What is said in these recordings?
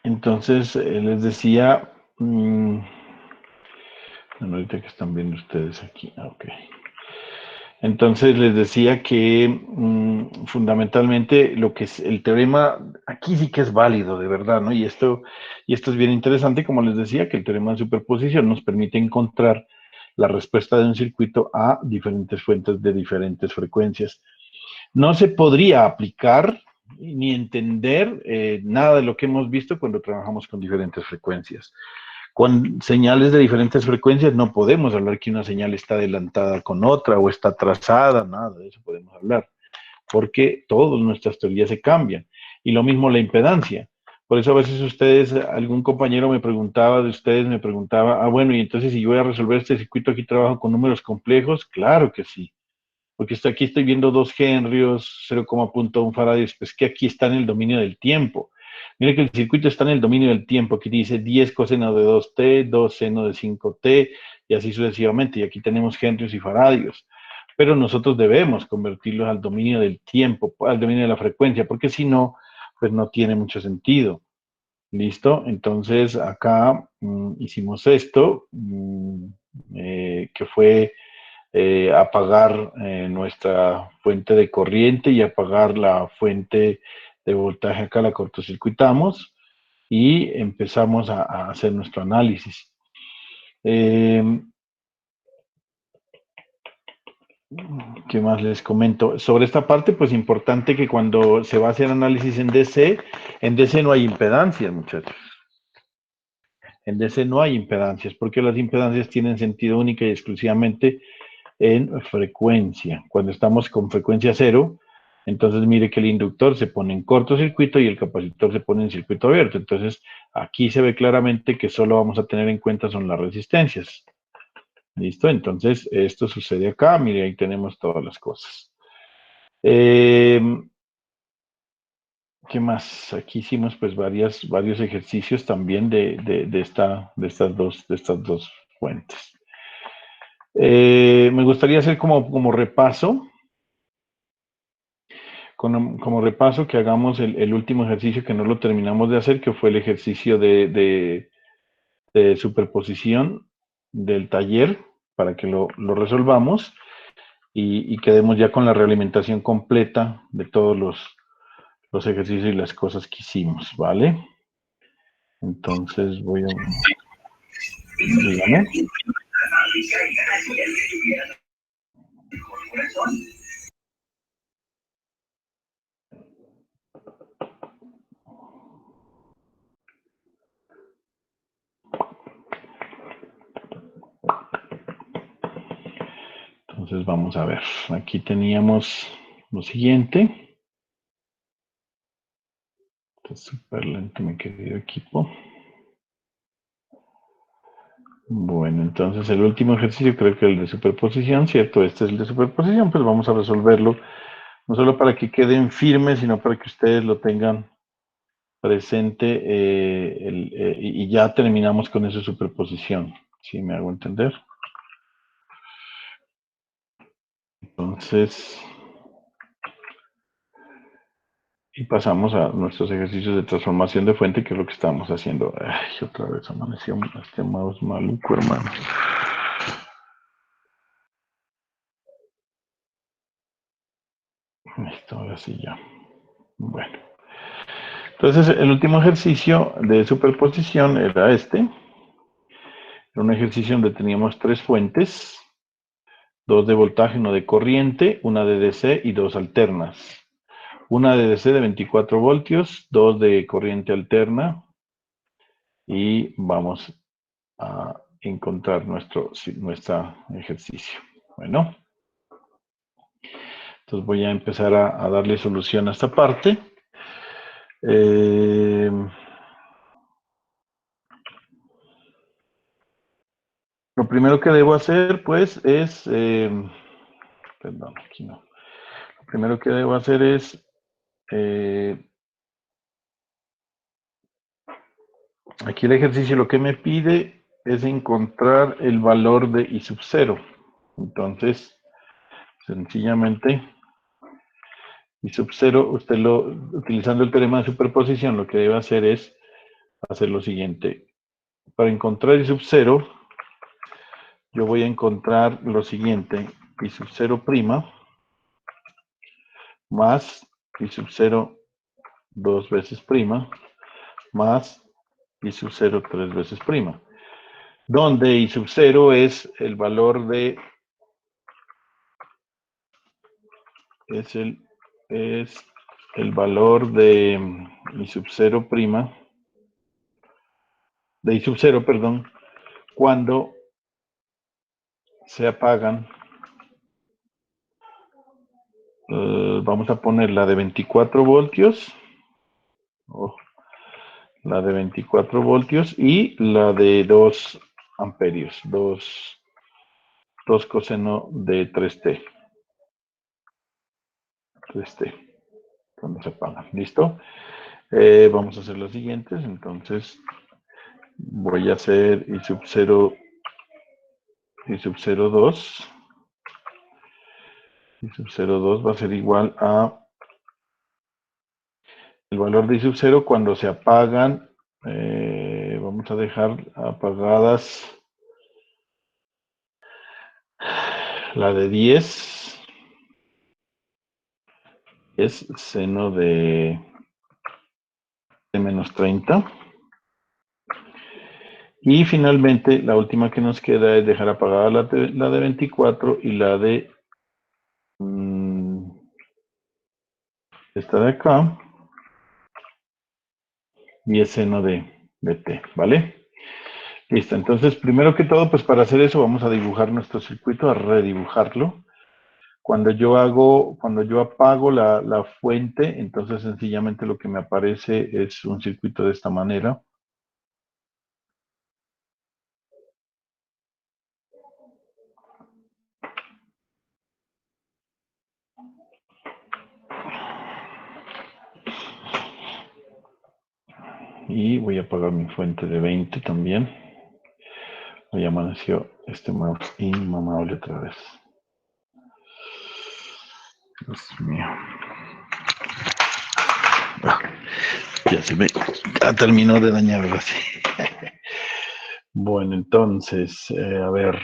Entonces, les decía, bueno, ahorita que están viendo ustedes aquí, ok. Entonces les decía que fundamentalmente lo que es el teorema, aquí sí que es válido, de verdad, ¿no? Y esto es bien interesante, como les decía, que el teorema de superposición nos permite encontrar la respuesta de un circuito a diferentes fuentes de diferentes frecuencias. No se podría aplicar ni entender nada de lo que hemos visto cuando trabajamos con diferentes frecuencias. Con señales de diferentes frecuencias no podemos hablar que una señal está adelantada con otra o está atrasada, nada de eso podemos hablar, porque todas nuestras teorías se cambian. Y lo mismo la impedancia. Por eso a veces ustedes, algún compañero me preguntaba de ustedes, me preguntaba, bueno, y entonces si yo voy a resolver este circuito aquí trabajo con números complejos, claro que sí, porque aquí estoy viendo 2 henrios, 0,1 faradios, pues que aquí está en el dominio del tiempo. Mire que el circuito está en el dominio del tiempo, aquí dice 10 coseno de 2t, 2 seno de 5t, y así sucesivamente, y aquí tenemos henrios y faradios. Pero nosotros debemos convertirlos al dominio del tiempo, al dominio de la frecuencia, porque si no, pues no tiene mucho sentido. ¿Listo? Entonces acá hicimos esto, que fue apagar nuestra fuente de corriente y apagar la fuente de voltaje. Acá la cortocircuitamos y empezamos a hacer nuestro análisis. ¿Qué más les comento? Sobre esta parte, pues importante que cuando se va a hacer análisis en DC no hay impedancias, muchachos. En DC no hay impedancias, porque las impedancias tienen sentido única y exclusivamente en frecuencia. Cuando estamos con frecuencia cero, entonces mire que el inductor se pone en cortocircuito y el capacitor se pone en circuito abierto. Entonces aquí se ve claramente que solo vamos a tener en cuenta son las resistencias. ¿Listo? Entonces esto sucede acá. Mire, ahí tenemos todas las cosas. ¿Qué más? Aquí hicimos pues varios ejercicios también de estas dos fuentes. Me gustaría hacer como repaso, como repaso que hagamos el último ejercicio que no lo terminamos de hacer, que fue el ejercicio de superposición del taller, para que lo resolvamos y quedemos ya con la realimentación completa de todos los ejercicios y las cosas que hicimos, ¿vale? Entonces voy a... Dígame. Entonces vamos a ver. Aquí teníamos lo siguiente. Está súper lento mi querido equipo. Bueno, entonces el último ejercicio creo que el de superposición, ¿cierto? Este es el de superposición, pues vamos a resolverlo, no solo para que queden firmes, sino para que ustedes lo tengan presente y ya terminamos con esa superposición, ¿sí me hago entender? Entonces, y pasamos a nuestros ejercicios de transformación de fuente, que es lo que estamos haciendo. Ay, otra vez amaneció este mouse maluco, hermano. Listo, ahora sí ya. Bueno. Entonces, el último ejercicio de superposición era este. Era un ejercicio donde teníamos 3 fuentes, 2 de voltaje, 1 de corriente, una de DC y 2 alternas. Una de DC de 24 voltios, 2 de corriente alterna y vamos a encontrar nuestro ejercicio. Bueno, entonces voy a empezar a darle solución a esta parte. Lo primero que debo hacer, pues, es... perdón, aquí no. Lo primero que debo hacer es... aquí el ejercicio lo que me pide es encontrar el valor de I sub 0. Entonces, sencillamente I sub 0, utilizando el teorema de superposición, lo que debe hacer es hacer lo siguiente. Para encontrar I sub 0, yo voy a encontrar lo siguiente. I sub 0' más I sub 0 dos veces prima más I sub 0 tres veces prima. Donde I sub 0 es el valor de... Es el valor de I sub 0 prima. De I sub 0, perdón, cuando se apagan, vamos a poner la de 24 voltios, la de 24 voltios y la de 2 amperios, 2 coseno de 3t, cuando se apagan, ¿listo? Vamos a hacer los siguientes, entonces voy a hacer I sub 0, I sub 0, 2, I sub 0, 2 va a ser igual a el valor de I sub 0 cuando se apagan, vamos a dejar apagadas la de 10, es seno de menos 30. Y finalmente, la última que nos queda es dejar apagada la de 24 y la de esta de acá. Y es seno de t, ¿vale? Listo, entonces primero que todo, pues para hacer eso vamos a dibujar nuestro circuito, a redibujarlo. Cuando yo apago la fuente, entonces sencillamente lo que me aparece es un circuito de esta manera. Y voy a apagar mi fuente de 20 también. Hoy amaneció este mouse inmamable otra vez. Dios mío. Ya se me terminó de dañar ahora sí. Bueno, entonces, a ver,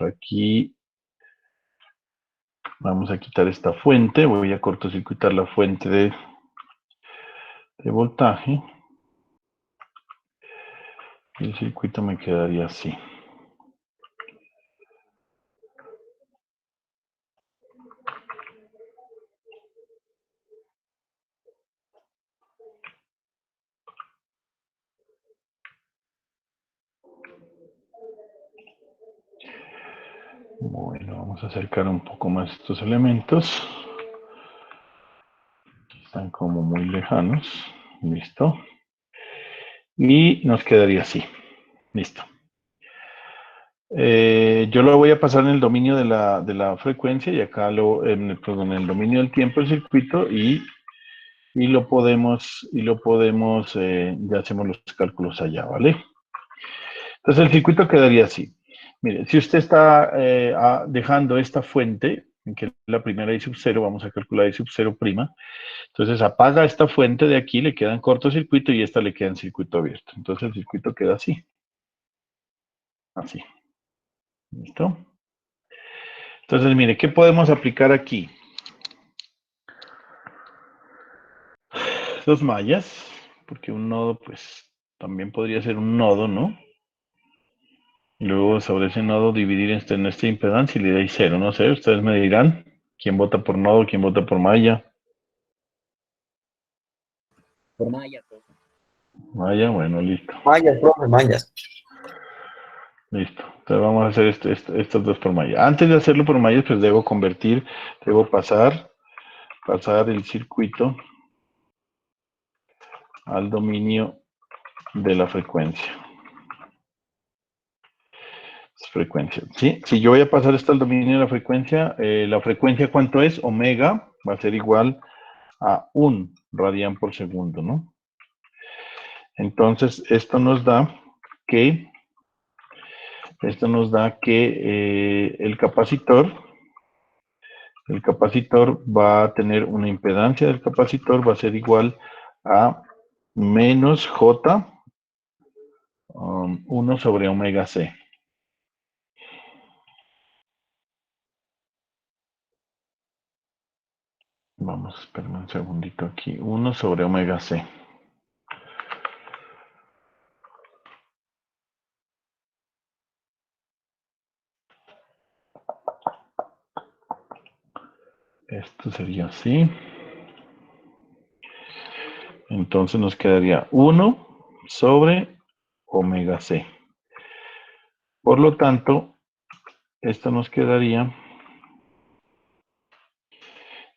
aquí vamos a quitar esta fuente. Voy a cortocircuitar la fuente de voltaje. El circuito me quedaría así. Bueno, vamos a acercar un poco más estos elementos. Están como muy lejanos. Listo. Y nos quedaría así. Listo. Yo lo voy a pasar en el dominio de la frecuencia y acá en el dominio del tiempo el circuito y lo podemos, ya hacemos los cálculos allá, ¿vale? Entonces el circuito quedaría así. Mire, si usted está dejando esta fuente, que es la primera I sub 0, vamos a calcular I sub 0 prima. Entonces apaga esta fuente de aquí, le queda en cortocircuito y esta le queda en circuito abierto. Entonces el circuito queda así. Así. ¿Listo? Entonces, mire, ¿qué podemos aplicar aquí? Dos mallas, porque un nodo, pues, también podría ser un nodo, ¿no? Y luego sobre ese nodo dividir en esta impedancia y le dais 0, no sé, ustedes me dirán quién vota por nodo, quién vota por malla. Por malla, profe. Malla, bueno, listo. Mallas, profe, mallas. Listo. Entonces vamos a hacer estos dos por malla. Antes de hacerlo por mallas, pues debo pasar el circuito al dominio de la frecuencia. Frecuencia, ¿sí? Si yo voy a pasar esto al dominio de la frecuencia ¿cuánto es? Omega va a ser igual a 1 radián por segundo, ¿no? Entonces, esto nos da que el capacitor el capacitor va a tener una impedancia del capacitor, va a ser igual a menos J 1 sobre omega C. Vamos a esperar un segundito aquí. 1 sobre omega C. Esto sería así. Entonces nos quedaría 1 sobre omega C. Por lo tanto, esto nos quedaría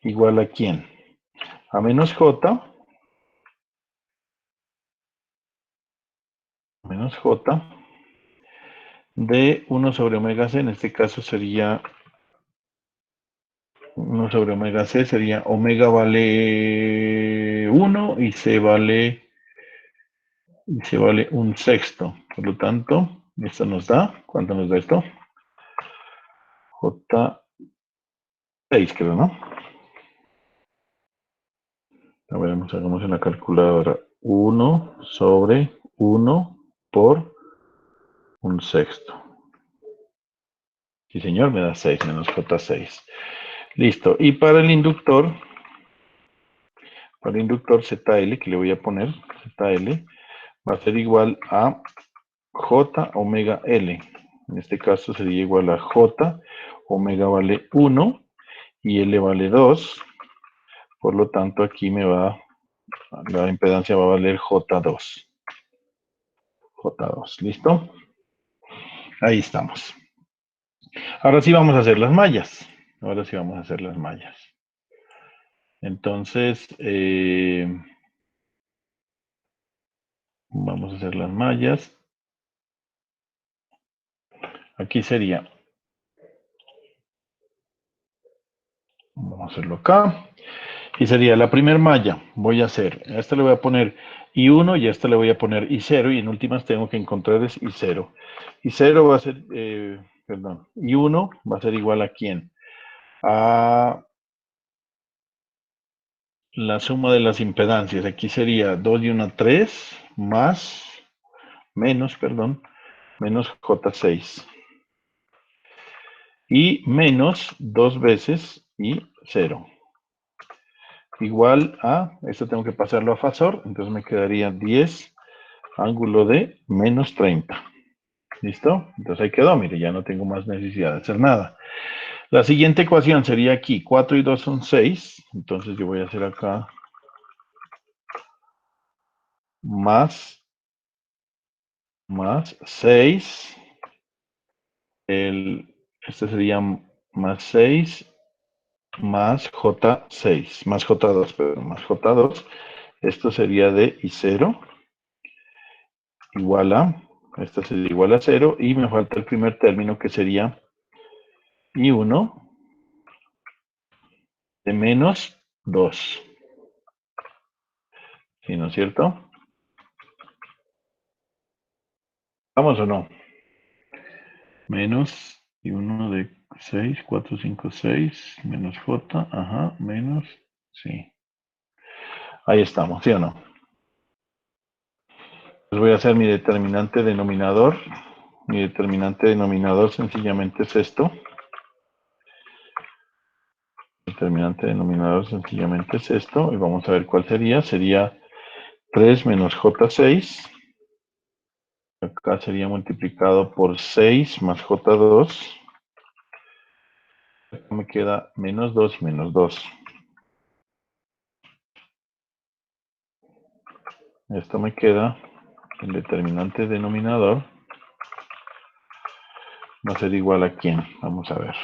igual a ¿quién? A menos J de 1 sobre omega C. En este caso sería 1 sobre omega C, sería omega vale 1 y C vale un sexto. Por lo tanto, esto nos da, ¿cuánto nos da esto? J6, creo, ¿no? A ver, hagamos en la calculadora. 1 sobre 1 por un sexto. Sí, señor, me da 6 menos J6. Listo. Y para el inductor ZL, que le voy a poner, ZL, va a ser igual a J omega L. En este caso sería igual a J, omega vale 1 y L vale 2. Por lo tanto, aquí la impedancia va a valer J2. J2, ¿listo? Ahí estamos. Ahora sí vamos a hacer las mallas. Entonces, vamos a hacer las mallas. Aquí sería, vamos a hacerlo acá. Y sería la primera malla, voy a hacer, a esta le voy a poner I1 y a esta le voy a poner I0 y en últimas tengo que encontrar es I0. I0 va a ser, I1 va a ser igual a ¿quién? A la suma de las impedancias. Aquí sería 2 y 1, 3, menos J6. Y menos 2 veces I0. Igual a, esto tengo que pasarlo a fasor, entonces me quedaría 10 ángulo de menos 30. ¿Listo? Entonces ahí quedó, mire, ya no tengo más necesidad de hacer nada. La siguiente ecuación sería aquí, 4 y 2 son 6, entonces yo voy a hacer acá más 6, este sería más 6, más J6, más J2, perdón, más J2, esto sería de I0, igual a, esta sería igual a 0, y me falta el primer término que sería I1 de menos 2. ¿Sí, no es cierto? ¿Vamos o no? Menos I1 de 6, 4, 5, 6, menos J, ajá, menos, sí. Ahí estamos, ¿sí o no? Pues voy a hacer mi determinante denominador. Mi determinante denominador sencillamente es esto. Determinante denominador sencillamente es esto. Y vamos a ver cuál sería. Sería 3 menos J6. Acá sería multiplicado por 6 más J2. Acá me queda menos 2 y menos 2. Esto me queda, el determinante denominador va a ser igual a ¿quién? Vamos a ver.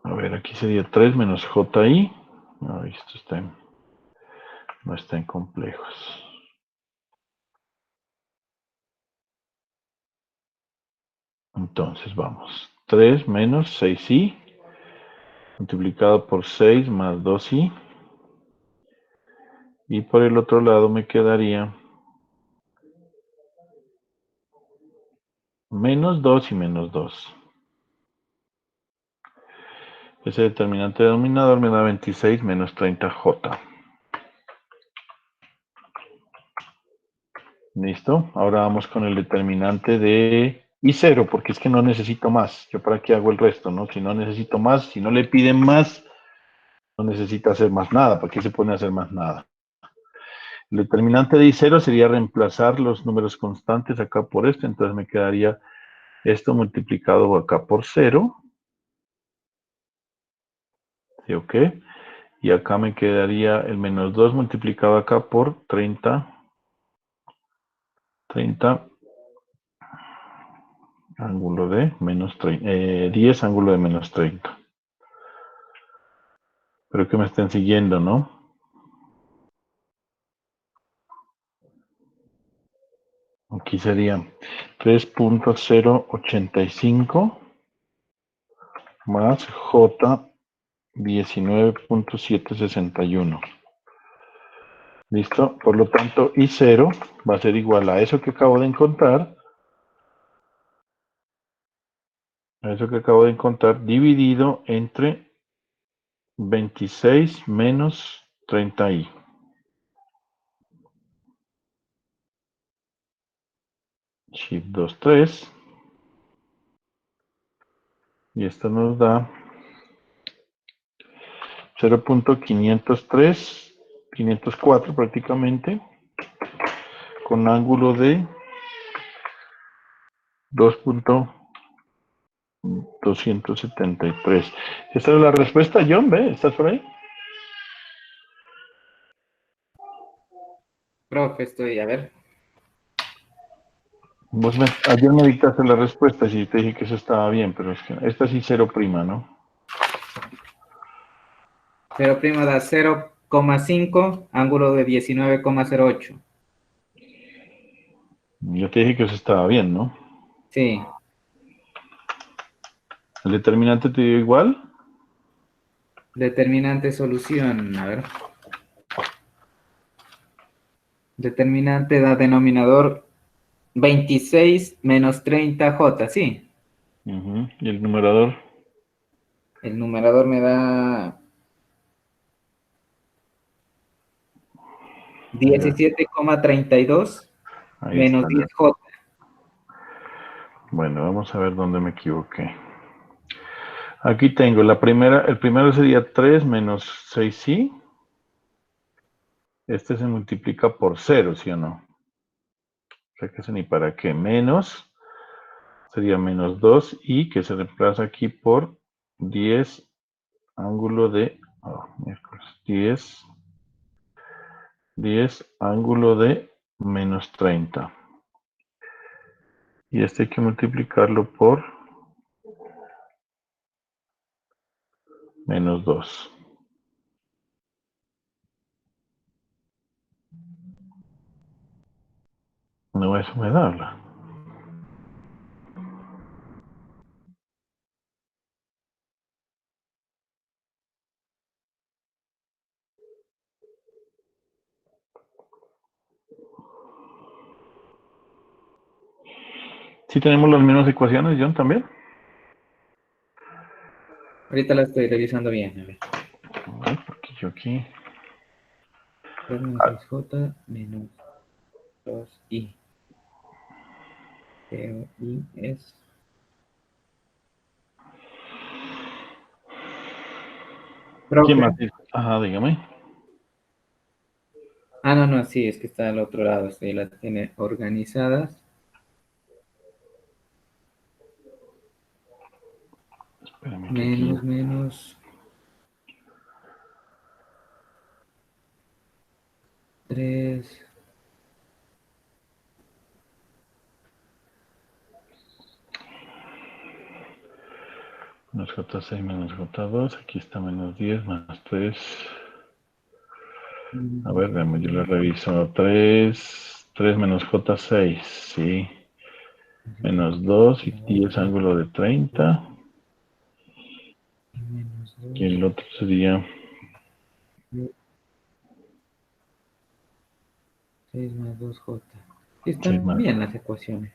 A ver, aquí sería 3 menos JI. No, esto no está en complejos. Entonces vamos. 3 menos 6i multiplicado por 6 más 2i. Y por el otro lado me quedaría Menos 2 y menos 2. Ese determinante denominador me da 26 menos 30J. ¿Listo? Ahora vamos con el determinante de I0, porque es que no necesito más. ¿Yo para qué hago el resto, no? Si no necesito más, si no le piden más, no necesita hacer más nada. ¿Para qué se pone a hacer más nada? El determinante de I0 sería reemplazar los números constantes acá por esto. Entonces me quedaría esto multiplicado acá por 0. ¿Sí o qué? Y acá me quedaría el menos 2 multiplicado acá por 30. 30 ángulo de menos 30. 10 ángulo de menos 30. Espero que me estén siguiendo, ¿no? Aquí sería 3.085 más J 19.761. ¿Listo? Por lo tanto, I0 va a ser igual a eso que acabo de encontrar, dividido entre 26 menos 30i. Shift 2, 3. Y esto nos da 0.503, 504 prácticamente, con ángulo de 2.273. Esta es la respuesta, John, ¿ve? ¿Estás por ahí? Profe, estoy, a ver. Ayer me dictaste la respuesta y te dije que eso estaba bien, pero es que esta sí cero prima, ¿no? 0' da 0,5, ángulo de 19,08. Yo te dije que eso estaba bien, ¿no? Sí. ¿El determinante te dio igual? Determinante solución, a ver. Determinante da denominador 26 menos 30J, sí. ¿Y el numerador? El numerador me da 17,32 Ahí menos está. 10J. Bueno, vamos a ver dónde me equivoqué. Aquí tengo la primera, el primero sería 3 menos 6i. Este se multiplica por 0, ¿sí o no? O sea que eso ni para qué. Menos, sería menos 2i, que se reemplaza aquí por 10 ángulo de, miércoles, 10 ángulo de menos 30. Y este hay que multiplicarlo por menos 2. No, eso me da. ¿Sí tenemos las mismas ecuaciones, John, también? Ahorita la estoy revisando bien, a ver. Ay, porque yo aquí... 3 menos 6J menos 2I. I es... ¿Quién Profe. más? Ajá, dígame. Ah, no, no, sí, es que está al otro lado, sí, las tiene organizadas. Espérame que aquí... Menos 3. Menos J6 menos J2. Aquí está menos 10 más 3. A ver, veamos, yo le reviso. 3 menos J6, sí. Menos 2 y 10 ángulo de 30. Menos Y 2. el otro sería 6 más 2J. Sí, 6 están más. bien las ecuaciones.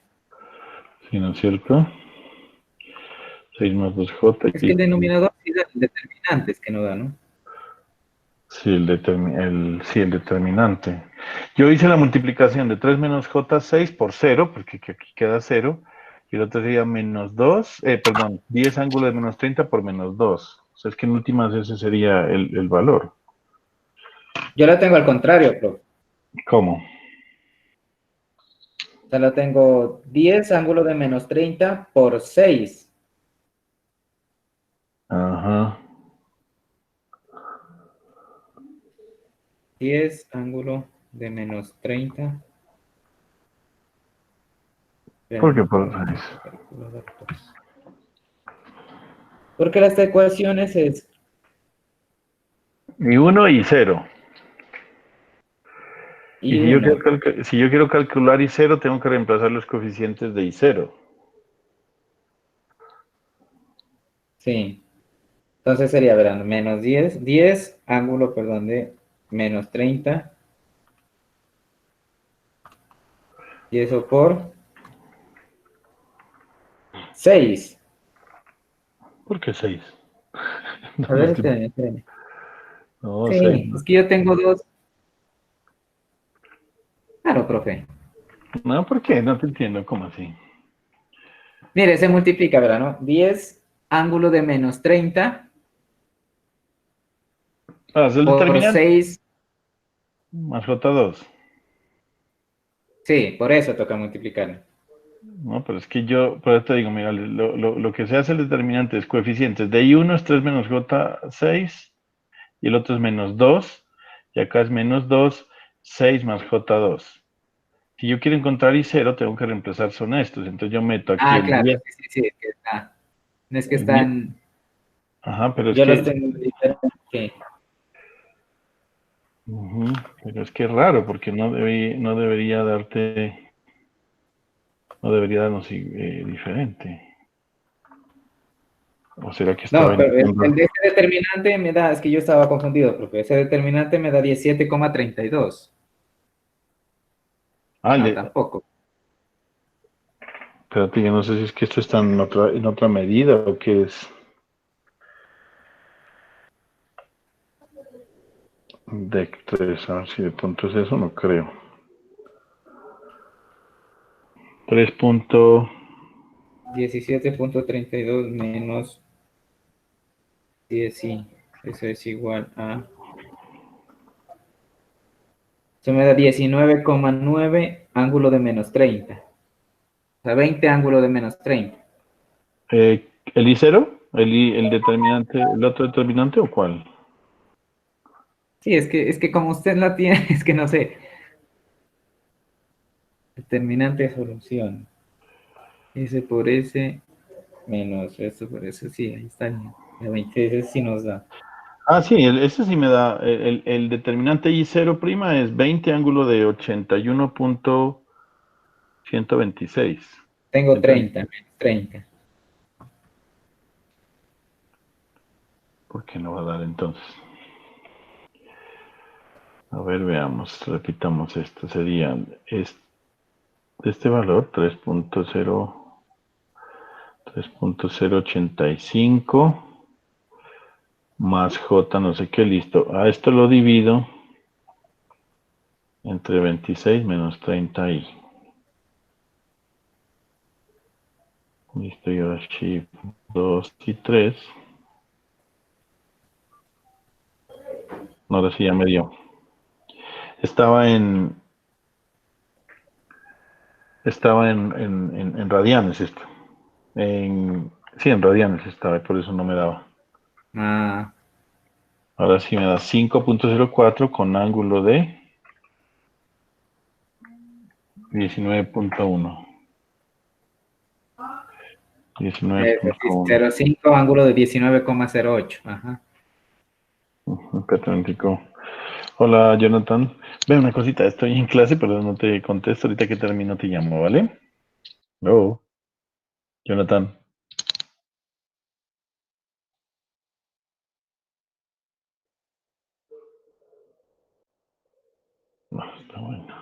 ¿Sí, no es cierto? 6 más 2J Es que y el denominador sí da el determinante, es que no da, ¿no? sí, sí, el determinante. Yo hice la multiplicación de 3 menos J 6 por cero, porque aquí queda cero, y el otro sería menos 2, perdón, 10 ángulo de menos 30 por menos 2. O sea, es que en últimas ese sería el valor. Yo la tengo al contrario, profe. ¿Cómo? O sea, la tengo 10 ángulo de menos 30 por 6. Ajá. 10 ángulo de menos 30. ¿Por qué Espérenme, por pongo 6? el calculador, pues. Porque las ecuaciones es Y 1 y 0. Y y 1. si yo quiero calcular y 0, tengo que reemplazar los coeficientes de y 0. Sí. Entonces sería, verán, menos 10. 10 ángulo, perdón, de menos 30. Y eso por 6. ¿Por qué 6? A ver, espérenme, espérenme. No, 6. Sí, es que yo tengo dos. Claro, profe. No, ¿por qué? No te entiendo. ¿Cómo así? Mire, se multiplica, ¿verdad? ¿No? 10 ángulo de menos 30 Ah, es el por determinante 6. más J2. Sí, por eso toca multiplicar. No, pero es que yo, por eso te digo, mira, lo que se hace el determinante es coeficientes. De I1 es 3 menos J6 y el otro es menos 2. Y acá es menos 2, 6 más J2. Si yo quiero encontrar I0, tengo que reemplazar son estos. Entonces yo meto aquí Ah, el claro, 10. sí, sí, sí, es que está. No es que El 10. están. Ajá, pero es Yo los que tengo diferentes. Sí. ujú, pero es que es raro, porque no debería darte, no debería darnos diferente. ¿O será que estaba No, pero indicando? el de ese determinante me da, es que yo estaba confundido, profe. Ese determinante me da 17,32. Ah, No, tampoco. espérate, yo no sé si es que esto está en otra medida o qué es. De 3, a ver si de pronto es eso, no creo. 3 punto, 17,32 menos 10, sí. Eso es igual a. Eso me da 19,9 ángulo de menos 30. O sea, 20 ángulo de menos 30. ¿el I0? ¿El determinante, el otro determinante o cuál? Sí, es que como usted la tiene, es que no sé. Determinante de solución. S por S menos esto por eso, sí, ahí está. La 20 ese sí nos da. Ah, sí, ese sí me da. El determinante I0' es 20 ángulo de 81,126. Tengo 30, 126. menos 30. ¿Por qué no va a dar entonces? A ver, veamos, repitamos esto. Sería este valor, 3.085 más J no sé qué, listo. A esto lo divido entre 26 menos 30i. Listo, y ahora shift 2 y 3. Ahora sí ya me dio. Estaba en radianes esto. Sí, en radianes estaba, y por eso no me daba. Ah, Ahora sí me da 5.04 con ángulo de 19.1. 19.1. 0,5 ángulo de 19,08. Ajá. Católico. Hola, Jonathan. Ve una cosita, estoy en clase, pero no te contesto. Ahorita que termino te llamo, ¿vale? Hello, Jonathan. No, está bueno.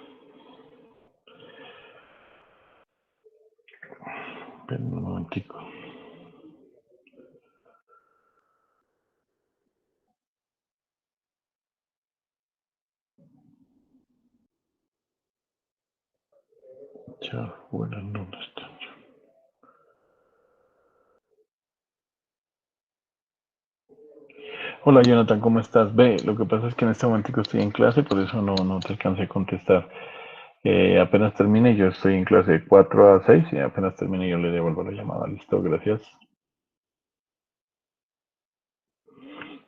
Espera un momentico. Ya, bueno, no está. Hola Jonathan, ¿cómo estás? Ve, lo que pasa es que en este momento estoy en clase, por eso no te alcancé a contestar. Apenas termine, yo estoy en clase de 4 a 6 y apenas termine yo le devuelvo la llamada. Listo, gracias.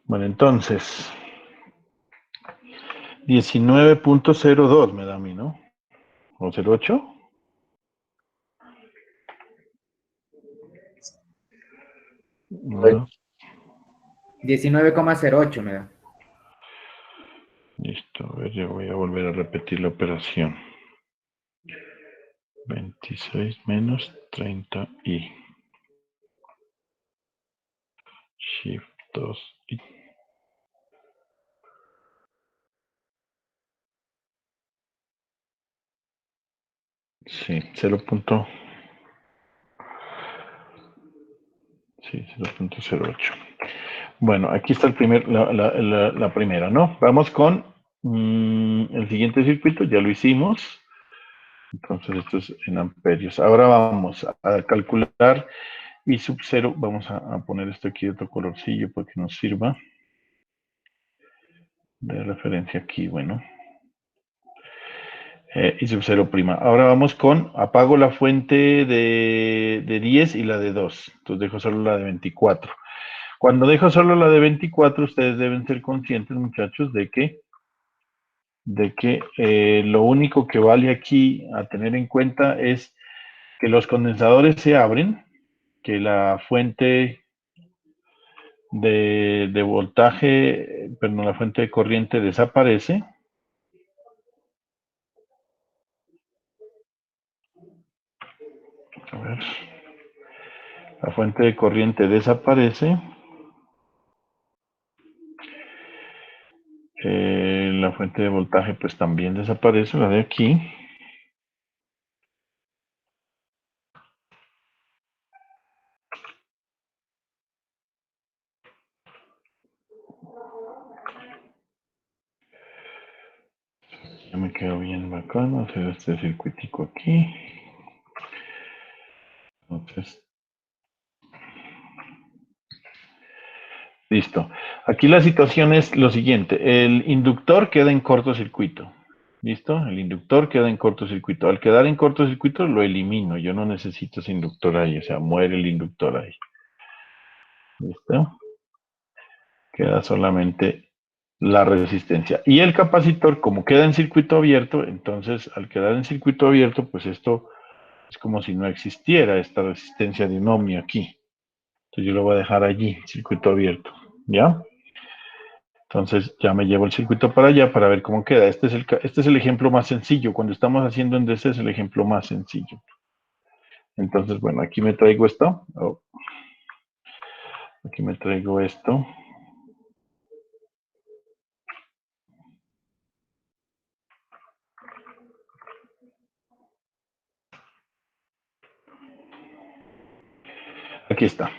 Bueno, entonces, 19.02 me da a mí, ¿no? ¿O 08? No. 19,08 me da. Listo, a ver, yo voy a volver a repetir la operación. 26 menos 30 y Shift 2 y sí, 0.08. Bueno, aquí está la primera, ¿no? Vamos con el siguiente circuito, ya lo hicimos. Entonces esto es en amperios. Ahora vamos a calcular I sub 0. Vamos a poner esto aquí de otro colorcillo para que nos sirva de referencia aquí, bueno. I sub 0 prima. Ahora vamos con, apago la fuente de 10 y la de 2. Entonces dejo solo la de 24. Cuando dejo solo la de 24, ustedes deben ser conscientes, muchachos, de que lo único que vale aquí a tener en cuenta es que los condensadores se abren, que la fuente de voltaje, perdón, la fuente de corriente desaparece. A ver, la fuente de corriente desaparece. La fuente de voltaje pues también desaparece, la de aquí. Ya me quedo bien bacano hacer este circuitico aquí. Entonces, listo. Aquí la situación es lo siguiente. El inductor queda en cortocircuito. ¿Listo? El inductor queda en cortocircuito. Al quedar en cortocircuito lo elimino. Yo no necesito ese inductor ahí. O sea, muere el inductor ahí. ¿Listo? Queda solamente la resistencia. Y el capacitor, como queda en circuito abierto, entonces al quedar en circuito abierto, pues esto es como si no existiera esta resistencia de un ohmio aquí. Entonces yo lo voy a dejar allí, circuito abierto. ¿Ya? Entonces ya me llevo el circuito para allá para ver cómo queda. Este es el ejemplo más sencillo. Cuando estamos haciendo en DC es el ejemplo más sencillo. Entonces, bueno, aquí me traigo esto. Oh, aquí me traigo esto. Aquí está.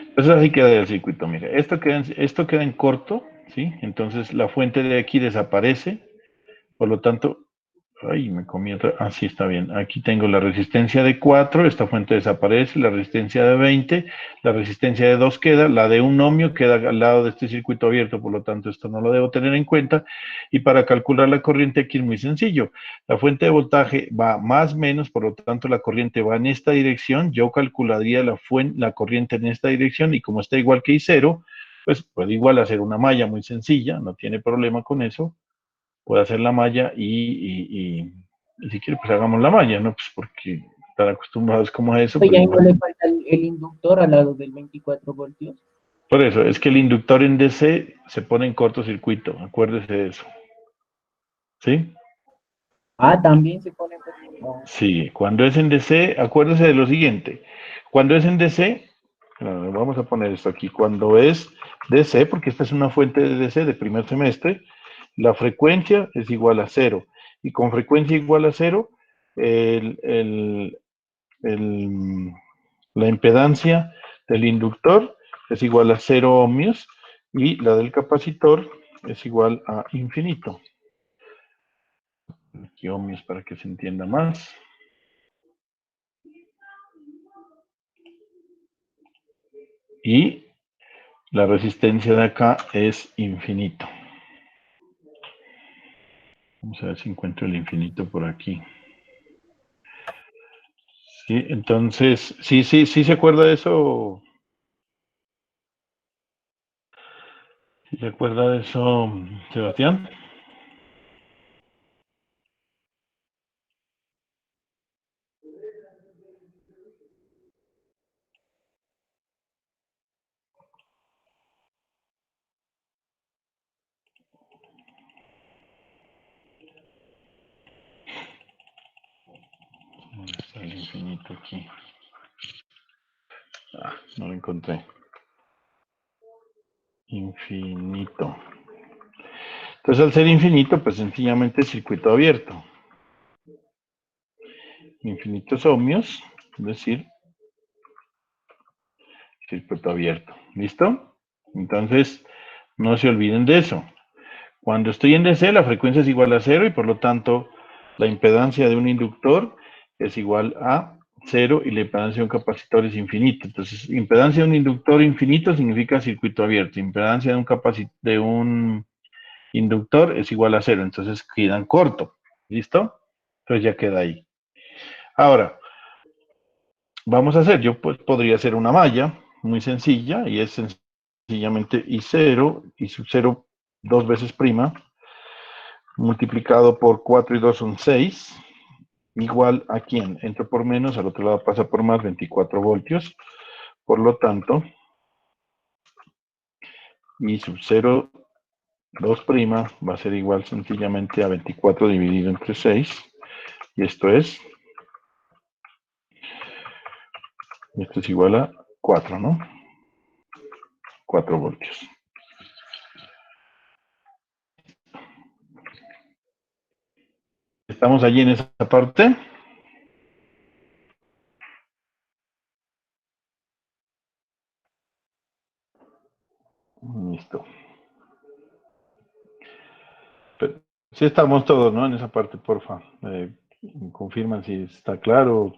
Entonces así queda el circuito. Mire, esto queda en corto, ¿sí? Entonces la fuente de aquí desaparece. Por lo tanto, ay, me comí otra. Ah, sí, está bien. Aquí tengo la resistencia de 4, esta fuente desaparece, la resistencia de 20, la resistencia de 2 queda, la de un ohmio queda al lado de este circuito abierto, por lo tanto esto no lo debo tener en cuenta. Y para calcular la corriente aquí es muy sencillo. La fuente de voltaje va más menos, por lo tanto la corriente va en esta dirección. Yo calcularía la corriente en esta dirección y como está igual que I0, pues puedo igual hacer una malla muy sencilla, no tiene problema con eso. Puedo hacer la malla y si quiere, pues hagamos la malla, ¿no? Pues porque están acostumbrados como a eso, Pues pero ya no igual. le falta el inductor al lado del 24 voltios. Por eso, es que el inductor en DC se pone en cortocircuito, acuérdese de eso. ¿Sí? Ah, también se pone por... no. Sí, cuando es en DC, acuérdese de lo siguiente. Cuando es en DC, vamos a poner esto aquí, cuando es DC, porque esta es una fuente de DC de primer semestre, la frecuencia es igual a 0. Y con frecuencia igual a 0, el, el, el, La impedancia del inductor es igual a 0 ohmios y la del capacitor es igual a infinito. Aquí ohmios para que se entienda más. Y la resistencia de acá es infinito. Vamos a ver si encuentro el infinito por aquí. Sí, entonces, sí se acuerda de eso. ¿Sí se acuerda de eso, Sebastián? ¿Dónde está el infinito aquí? Ah, no lo encontré. Infinito. Entonces, al ser infinito, pues sencillamente es circuito abierto. Infinitos ohmios, es decir, circuito abierto. ¿Listo? Entonces, no se olviden de eso. Cuando estoy en DC, la frecuencia es igual a 0 y por lo tanto, la impedancia de un inductor es igual a 0 y la impedancia de un capacitor es infinita. Entonces, impedancia de un inductor infinito significa circuito abierto. Impedancia de un inductor es igual a 0. Entonces, quedan corto. ¿Listo? Entonces ya queda ahí. Ahora, vamos a hacer, yo pues, podría hacer una malla muy sencilla y es sencillamente I0, I sub 0 dos veces prima, multiplicado por 4 y 2 son 6, igual a quién, entro por menos, al otro lado pasa por más, 24 voltios, por lo tanto, I sub 0, 2 prima va a ser igual sencillamente a 24 dividido entre 6, y esto es igual a 4, ¿no? 4 voltios. ¿Estamos allí en esa parte? Listo. Pero sí estamos todos, ¿no? En esa parte, porfa. Confirman si está claro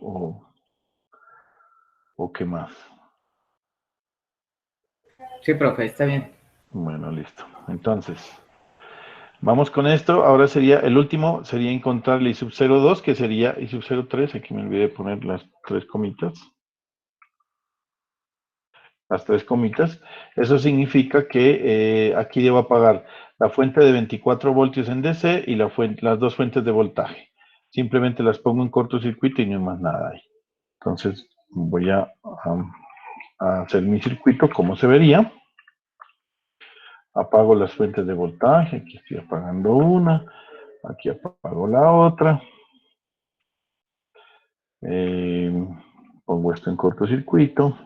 o qué más. Sí, profe, está bien. Bueno, listo. Entonces, vamos con esto. Ahora sería, el último sería encontrar el I sub 02, que sería I sub 03. Aquí me olvidé de poner las tres comitas. Las tres comitas. Eso significa que aquí debo apagar la fuente de 24 voltios en DC y las dos fuentes de voltaje. Simplemente las pongo en cortocircuito y no hay más nada ahí. Entonces voy a hacer mi circuito como se vería. Apago las fuentes de voltaje. Aquí estoy apagando una. Aquí apago la otra. Pongo esto en cortocircuito.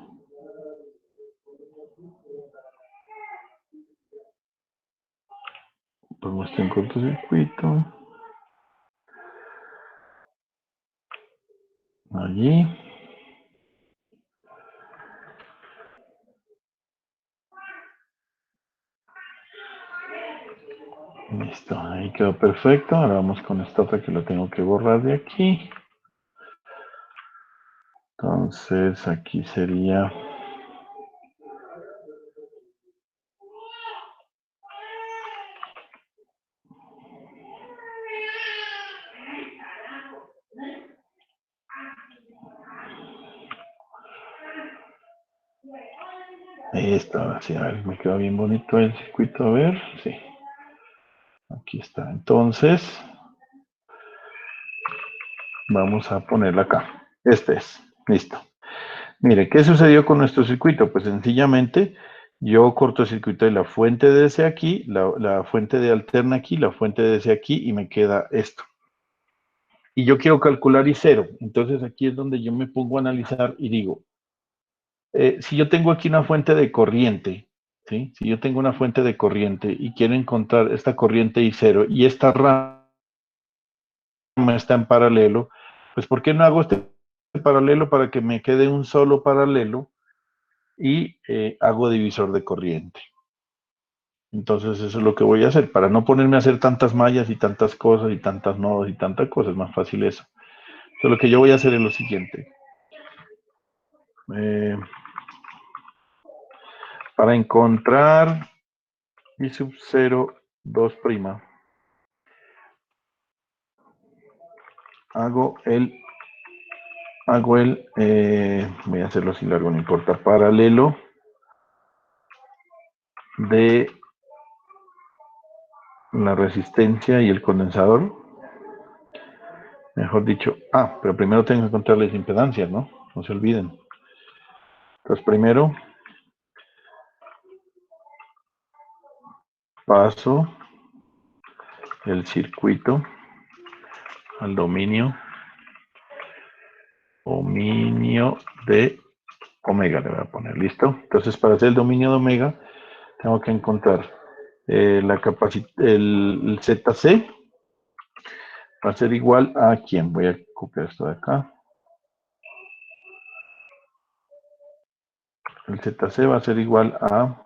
Pongo esto en cortocircuito. Allí. Listo, ahí quedó perfecto. Ahora vamos con esta otra que lo tengo que borrar de aquí. Entonces aquí sería... Ahí está, ahora sí, a ver, me quedó bien bonito el circuito, a ver, sí. Aquí está, entonces, vamos a ponerla acá. Este es, listo. Mire, ¿qué sucedió con nuestro circuito? Pues sencillamente, yo cortocircuité la fuente de DC aquí, la fuente de alterna aquí, la fuente de DC aquí, y me queda esto. Y yo quiero calcular I0, entonces aquí es donde yo me pongo a analizar y digo, si yo tengo aquí una fuente de corriente, ¿sí? Si yo tengo una fuente de corriente y quiero encontrar esta corriente I0 y esta rama está en paralelo, pues ¿por qué no hago este paralelo para que me quede un solo paralelo y hago divisor de corriente. Entonces eso es lo que voy a hacer, para no ponerme a hacer tantas mallas y tantas cosas y tantas nodos y tantas cosas, es más fácil eso. Entonces lo que yo voy a hacer es lo siguiente. Para encontrar I sub 0, 2', voy a hacerlo así largo, no importa, paralelo de la resistencia y el condensador. Mejor dicho, pero primero tengo que encontrar las impedancias, ¿no? No se olviden. Entonces primero paso el circuito al dominio de omega, le voy a poner, ¿listo? Entonces para hacer el dominio de omega tengo que encontrar el ZC va a ser igual a ¿quién? Voy a copiar esto de acá. El ZC va a ser igual a...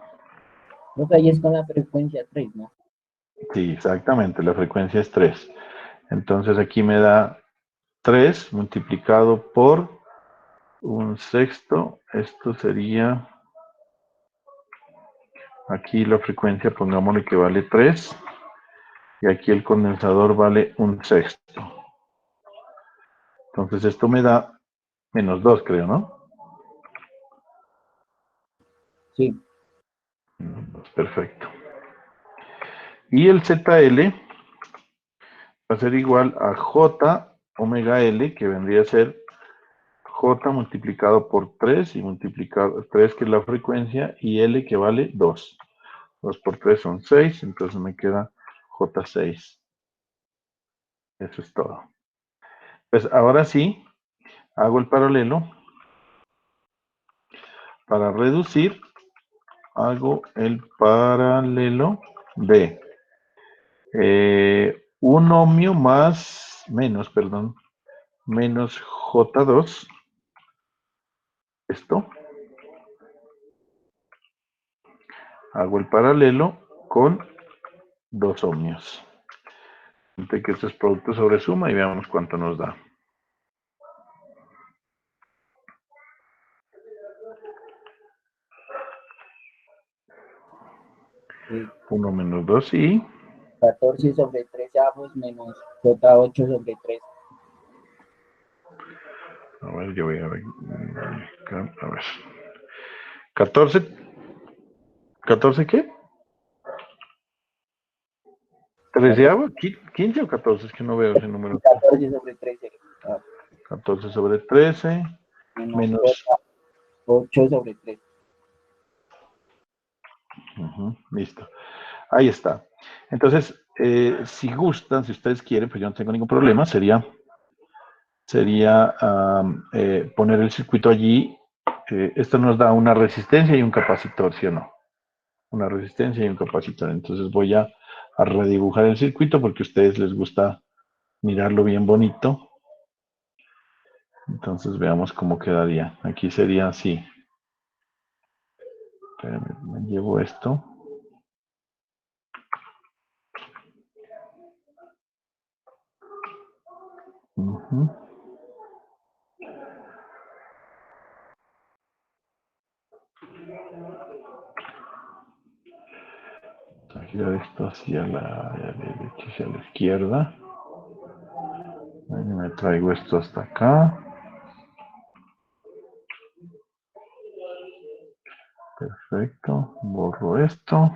O sea, ahí es con la frecuencia 3, ¿no? Sí, exactamente, la frecuencia es 3. Entonces aquí me da 3 multiplicado por un sexto. Esto sería... Aquí la frecuencia, pongámosle que vale 3. Y aquí el condensador vale un sexto. Entonces esto me da menos 2, creo, ¿no? Sí. Perfecto. Y el ZL va a ser igual a J omega L, que vendría a ser J multiplicado por 3 y multiplicado 3, que es la frecuencia, y L, que vale 2. 2 por 3 son 6, entonces me queda J6. Eso es todo. Pues ahora sí, hago el paralelo. Para reducir, hago el paralelo de 1 ohmio menos J2. Esto. Hago el paralelo con 2 ohmios. Entre que esto es producto sobre suma y veamos cuánto nos da. Sí. 1 menos 2 y 14 sobre 13 avos menos J8 sobre 3. a ver, yo voy a ver. A ver. 14. ¿14 qué? ¿13avo? ¿15 o 14? Es que no veo ese número. 14 sobre 13. 14 sobre 13 Menos menos. J8 sobre 3. Listo. Ahí está. Entonces, si gustan, si ustedes quieren, pues yo no tengo ningún problema, sería poner el circuito allí. Esto nos da una resistencia y un capacitor, ¿sí o no? Una resistencia y un capacitor. Entonces voy a redibujar el circuito porque a ustedes les gusta mirarlo bien bonito. Entonces veamos cómo quedaría. Aquí sería así. Espérenme, me llevo esto. Girar esto hacia la derecha, hacia la izquierda. Me traigo esto hasta acá. Perfecto. Borro esto.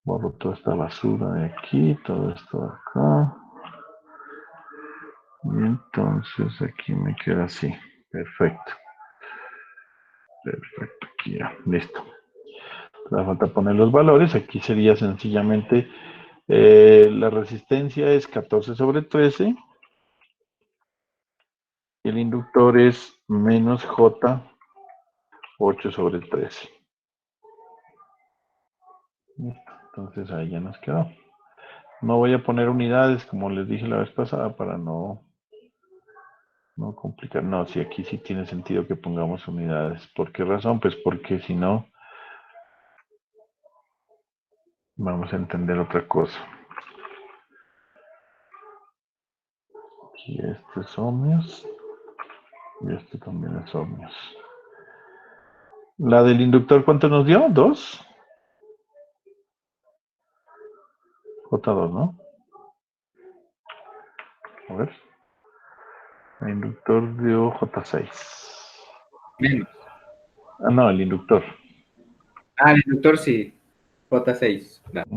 Borro toda esta basura de aquí, todo esto de acá. Y entonces aquí me queda así. Perfecto. Perfecto. Aquí ya. Listo. Me falta poner los valores. Aquí sería sencillamente la resistencia es 14 sobre 13. Y el inductor es menos J 8 sobre 13. Listo. Entonces ahí ya nos quedó. No voy a poner unidades como les dije la vez pasada para no No complicar. No, sí, aquí sí tiene sentido que pongamos unidades. ¿Por qué razón? Pues porque si no, vamos a entender otra cosa. Aquí este es ohmios y este también es ohmios. La del inductor, ¿cuánto nos dio? ¿2? J2, ¿no? A ver. El inductor dio J6. Menos. Ah, no, el inductor. Ah, el inductor sí. J6. Claro.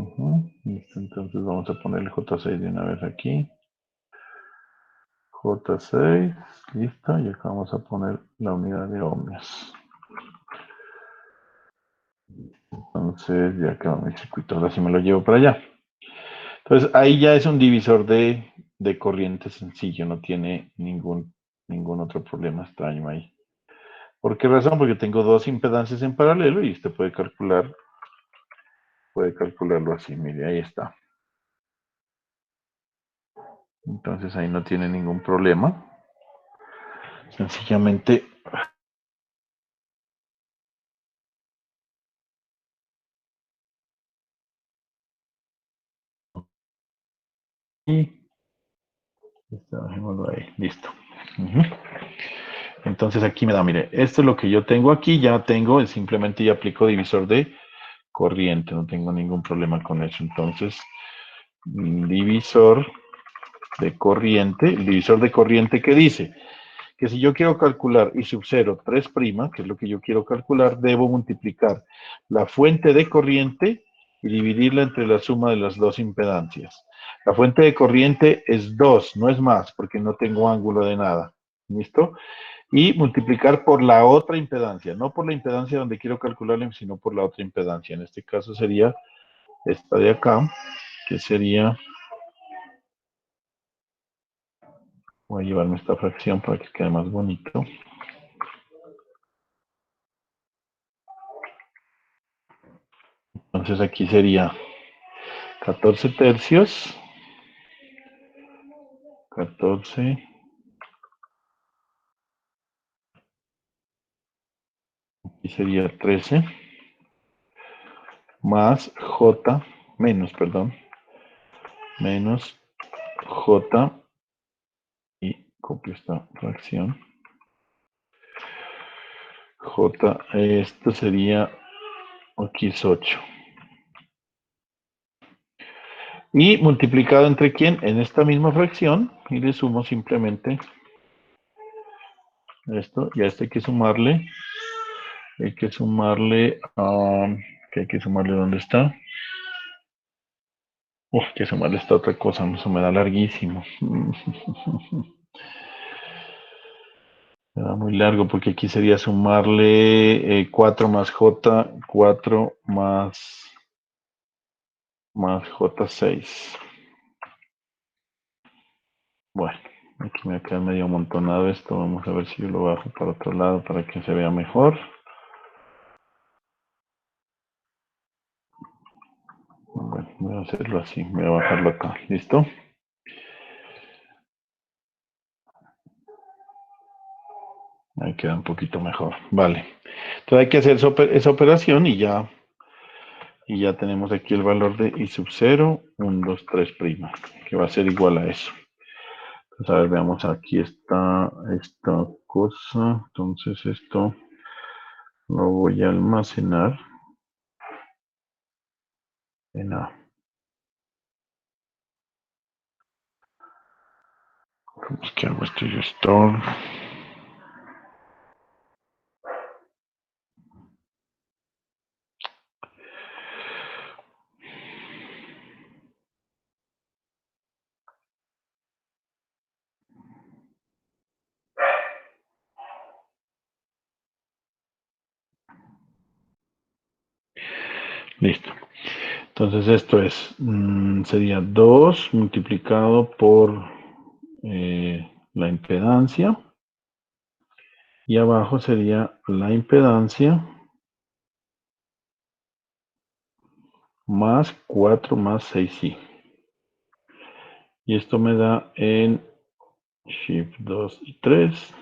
Listo, entonces vamos a poner el J6 de una vez aquí. J6, listo, y acá vamos a poner la unidad de ohmios. Entonces ya quedó mi circuito, ahora sí me lo llevo para allá. Entonces ahí ya es un divisor de corriente sencillo, no tiene ningún otro problema extraño ahí. ¿Por qué razón? Porque tengo dos impedancias en paralelo y usted puede calcularlo así, mire, ahí está. Entonces ahí no tiene ningún problema. Sencillamente y dejémoslo ahí, listo. Entonces aquí me da, mire, esto es lo que yo tengo aquí, ya tengo, simplemente ya aplico divisor de corriente, no tengo ningún problema con eso. Entonces, divisor el divisor de corriente que dice que si yo quiero calcular I sub 0, 3', que es lo que yo quiero calcular, debo multiplicar la fuente de corriente y dividirla entre la suma de las dos impedancias. La fuente de corriente es 2, no es más, porque no tengo ángulo de nada. ¿Listo? Y multiplicar por la otra impedancia, no por la impedancia donde quiero calcularla, sino por la otra impedancia. En este caso sería esta de acá, que sería, voy a llevarme esta fracción para que quede más bonito. Entonces aquí sería 14 tercios, 14, y sería 13, más J, menos J, y copio esta fracción. J, esto sería, aquí es 8. Y multiplicado entre quién? En esta misma fracción, y le sumo simplemente esto, y a este hay que sumarle, que hay que sumarle, ¿dónde está? Uf, hay que sumarle esta otra cosa, eso me da larguísimo. Me da muy largo porque aquí sería sumarle 4 más J, 4 más J6. Bueno, aquí me queda medio amontonado esto, vamos a ver si yo lo bajo para otro lado para que se vea mejor. Bueno, voy a hacerlo así, voy a bajarlo acá, ¿listo? Ahí queda un poquito mejor, vale. Entonces hay que hacer esa operación y ya tenemos aquí el valor de I sub 0, 1, 2, 3', que va a ser igual a eso. Entonces, a ver, veamos, aquí está esta cosa, entonces esto lo voy a almacenar en A. ¿Cómo es que hago esto? Yo store. Listo. Entonces esto es, sería 2 multiplicado por la impedancia. Y abajo sería la impedancia más 4 más 6i. Y esto me da en Shift 2 y 3.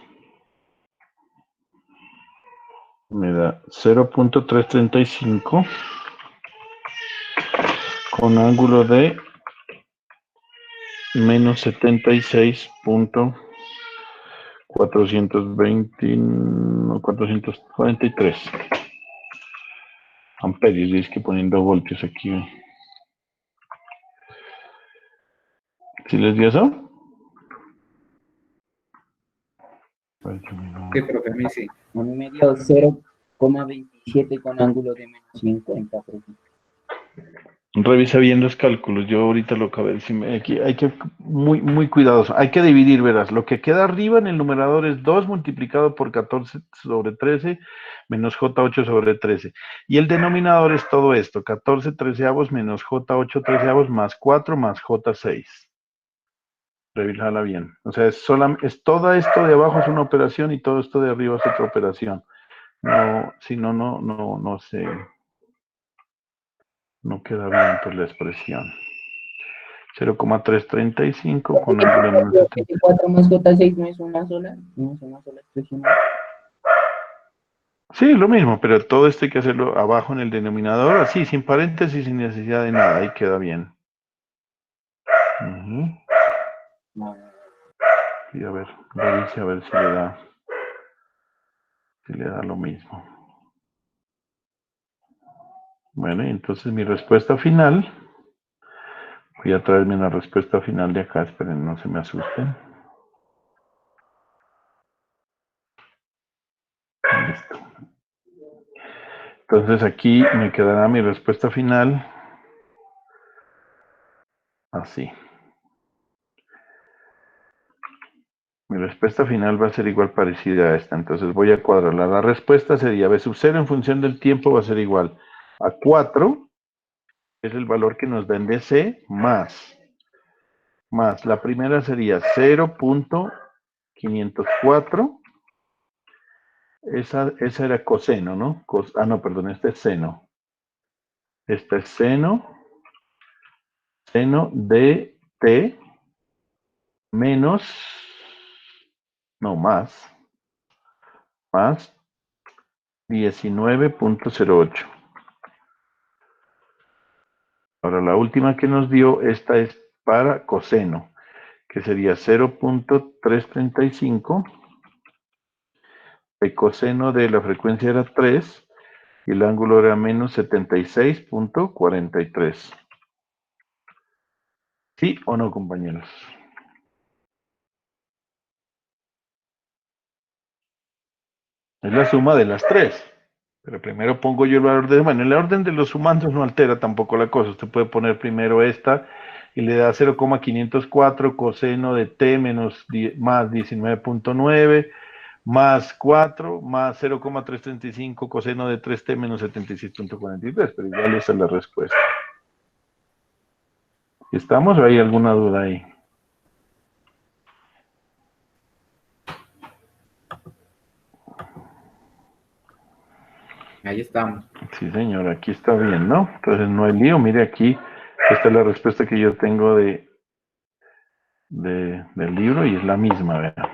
Me da 0.335 con ángulo de menos 76.420, no, 443 amperios. Y es que poniendo voltios aquí. ¿Sí les dio eso? Sí, profe, a mí sí. A mí me dio 0,27 con ángulo de menos 50, profe. Revisa bien los cálculos. Yo ahorita lo acabé de decir. Aquí hay que muy cuidadoso. Hay que dividir, verás. Lo que queda arriba en el numerador es 2 multiplicado por 14 sobre 13 menos J8 sobre 13. Y el denominador es todo esto: 14 treceavos menos J8 treceavos más 4 más J6. Revísala bien. O sea, es todo esto de abajo es una operación y todo esto de arriba es otra operación. No, si no, no sé. No queda bien por la expresión. 0,335 con ángulo de menos 70. 4 más J6 no es una sola, no es una sola expresión. Sí, lo mismo, pero todo esto hay que hacerlo abajo en el denominador, así, sin paréntesis, sin necesidad de nada, ahí queda bien. Y a ver, revise a ver si le da lo mismo. Bueno, y entonces mi respuesta final, voy a traerme una respuesta final de acá, esperen, no se me asusten. Listo. Entonces aquí me quedará mi respuesta final así. Mi respuesta final va a ser igual parecida a esta, entonces voy a cuadrarla. La respuesta sería B sub 0 en función del tiempo va a ser igual a 4, que es el valor que nos da en DC, más la primera sería 0.504, esa era coseno, ¿no? No, perdón, este es seno. Este es seno de T menos, no, más 19.08. Ahora la última que nos dio, esta es para coseno, que sería 0.335. El coseno de la frecuencia era 3 y el ángulo era menos 76.43. ¿Sí o no, compañeros? Es la suma de las tres. Pero primero pongo yo el valor de... Bueno, el orden de los sumandos no altera tampoco la cosa. Usted puede poner primero esta y le da 0,504 coseno de t menos más 19.9 más 4 más 0,335 coseno de 3t menos 76.43. Pero igual esa es la respuesta. ¿Estamos o hay alguna duda ahí? Ahí estamos. Sí, señor, aquí está bien, ¿no? Entonces no hay lío. Mire aquí, esta es la respuesta que yo tengo del libro y es la misma, ¿verdad?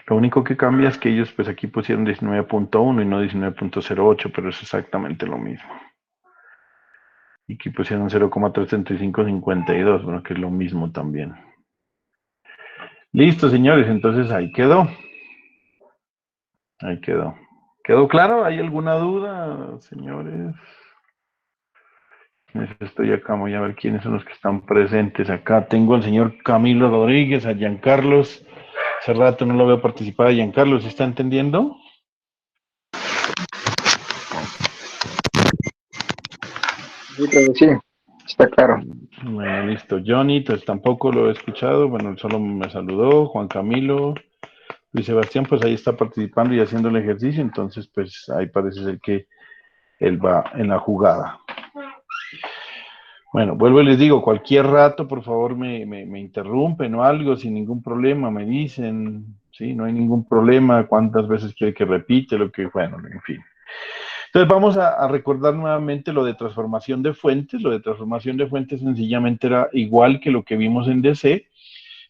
Lo único que cambia es que ellos pues aquí pusieron 19.1 y no 19.08, pero es exactamente lo mismo. Y aquí pusieron 0,33552, bueno, que es lo mismo también. Listo, señores, entonces ahí quedó. Ahí quedó. ¿Quedó claro? ¿Hay alguna duda, señores? Estoy acá, voy a ver quiénes son los que están presentes. Acá tengo al señor Camilo Rodríguez, a Giancarlos. Hace rato no lo veo participar a Giancarlos, ¿está entendiendo? Sí, pero sí, está claro. Bueno, listo. Johnny, pues tampoco lo he escuchado. Bueno, solo me saludó. Juan Camilo. Luis Sebastián, pues ahí está participando y haciendo el ejercicio. Entonces, pues ahí parece ser que él va en la jugada. Bueno, vuelvo y les digo, cualquier rato, por favor, me interrumpen o algo, sin ningún problema, me dicen, sí, no hay ningún problema, cuántas veces quiere que repite, lo que, bueno, en fin. Entonces vamos a recordar nuevamente lo de transformación de fuentes. Lo de transformación de fuentes sencillamente era igual que lo que vimos en DC.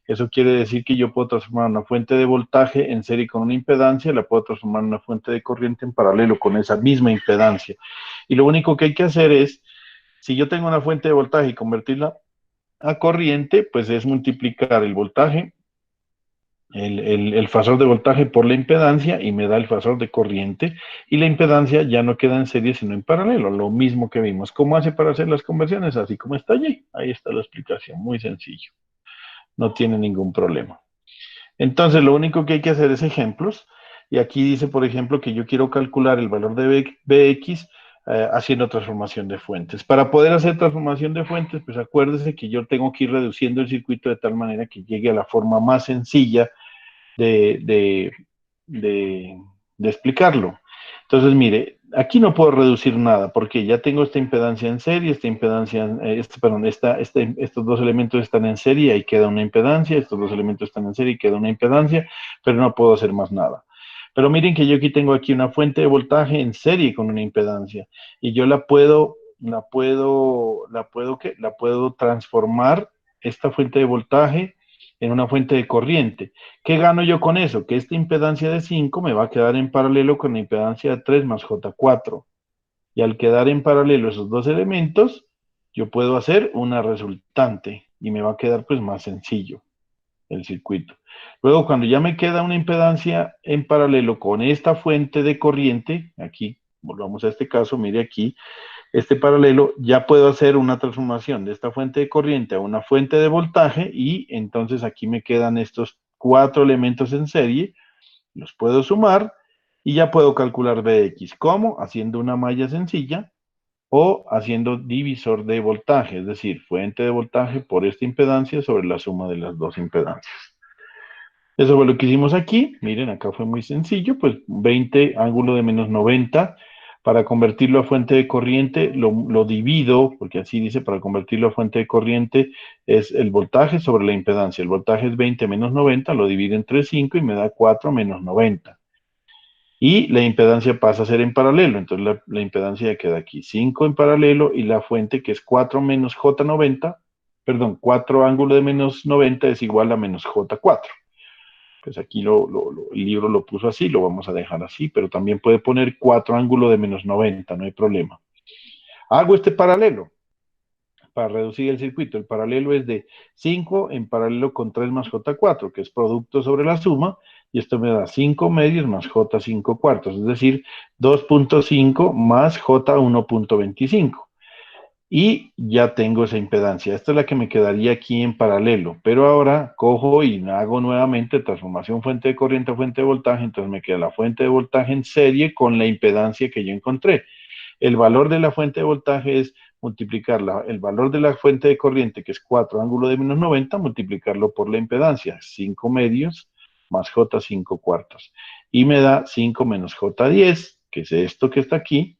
Eso quiere decir que yo puedo transformar una fuente de voltaje en serie con una impedancia, la puedo transformar en una fuente de corriente en paralelo con esa misma impedancia. Y lo único que hay que hacer es, si yo tengo una fuente de voltaje y convertirla a corriente, pues es multiplicar el voltaje, el fasor de voltaje por la impedancia y me da el fasor de corriente y la impedancia ya no queda en serie sino en paralelo, lo mismo que vimos. ¿Cómo hace para hacer las conversiones? Así como está allí. Ahí está la explicación, muy sencillo. No tiene ningún problema. Entonces, lo único que hay que hacer es ejemplos. Y aquí dice, por ejemplo, que yo quiero calcular el valor de Bx haciendo transformación de fuentes. Para poder hacer transformación de fuentes, pues acuérdese que yo tengo que ir reduciendo el circuito de tal manera que llegue a la forma más sencilla de, de, de, de explicarlo. Entonces, mire, aquí no puedo reducir nada porque ya tengo esta impedancia en serie, esta impedancia, perdón, estos dos elementos están en serie y ahí queda una impedancia, estos dos elementos están en serie y queda una impedancia, pero no puedo hacer más nada. Pero miren que yo aquí tengo aquí una fuente de voltaje en serie con una impedancia y yo la puedo transformar esta fuente de voltaje en una fuente de corriente. ¿Qué gano yo con eso? Que esta impedancia de 5 me va a quedar en paralelo con la impedancia de 3 más J4. Y al quedar en paralelo esos dos elementos, yo puedo hacer una resultante y me va a quedar pues más sencillo el circuito. Luego, cuando ya me queda una impedancia en paralelo con esta fuente de corriente, aquí, volvamos a este caso, mire aquí, este paralelo, ya puedo hacer una transformación de esta fuente de corriente a una fuente de voltaje y entonces aquí me quedan estos 4 elementos en serie, los puedo sumar y ya puedo calcular Bx. ¿Cómo? Haciendo una malla sencilla o haciendo divisor de voltaje, es decir, fuente de voltaje por esta impedancia sobre la suma de las dos impedancias. Eso fue lo que hicimos aquí. Miren, acá fue muy sencillo, pues 20 ángulo de menos 90. Para convertirlo a fuente de corriente, lo divido, porque así dice, para convertirlo a fuente de corriente es el voltaje sobre la impedancia. El voltaje es 20 menos 90, lo divido entre 5 y me da 4 menos 90. Y la impedancia pasa a ser en paralelo, entonces la impedancia ya queda aquí. 5 en paralelo y la fuente que es 4 menos J90, perdón, 4 ángulo de menos 90 es igual a menos J4. Pues aquí el libro lo puso así, lo vamos a dejar así, pero también puede poner 4 ángulo de menos 90, no hay problema. Hago este paralelo para reducir el circuito. El paralelo es de 5 en paralelo con 3 más J4, que es producto sobre la suma, y esto me da 5 medios más J5 cuartos, es decir, 2.5 más J1.25. Y ya tengo esa impedancia. Esta es la que me quedaría aquí en paralelo. Pero ahora cojo y hago nuevamente transformación fuente de corriente a fuente de voltaje. Entonces me queda la fuente de voltaje en serie con la impedancia que yo encontré. El valor de la fuente de voltaje es multiplicar el valor de la fuente de corriente, que es 4 ángulo de menos 90, multiplicarlo por la impedancia, 5 medios más J5 cuartos. Y me da 5 menos J10, que es esto que está aquí,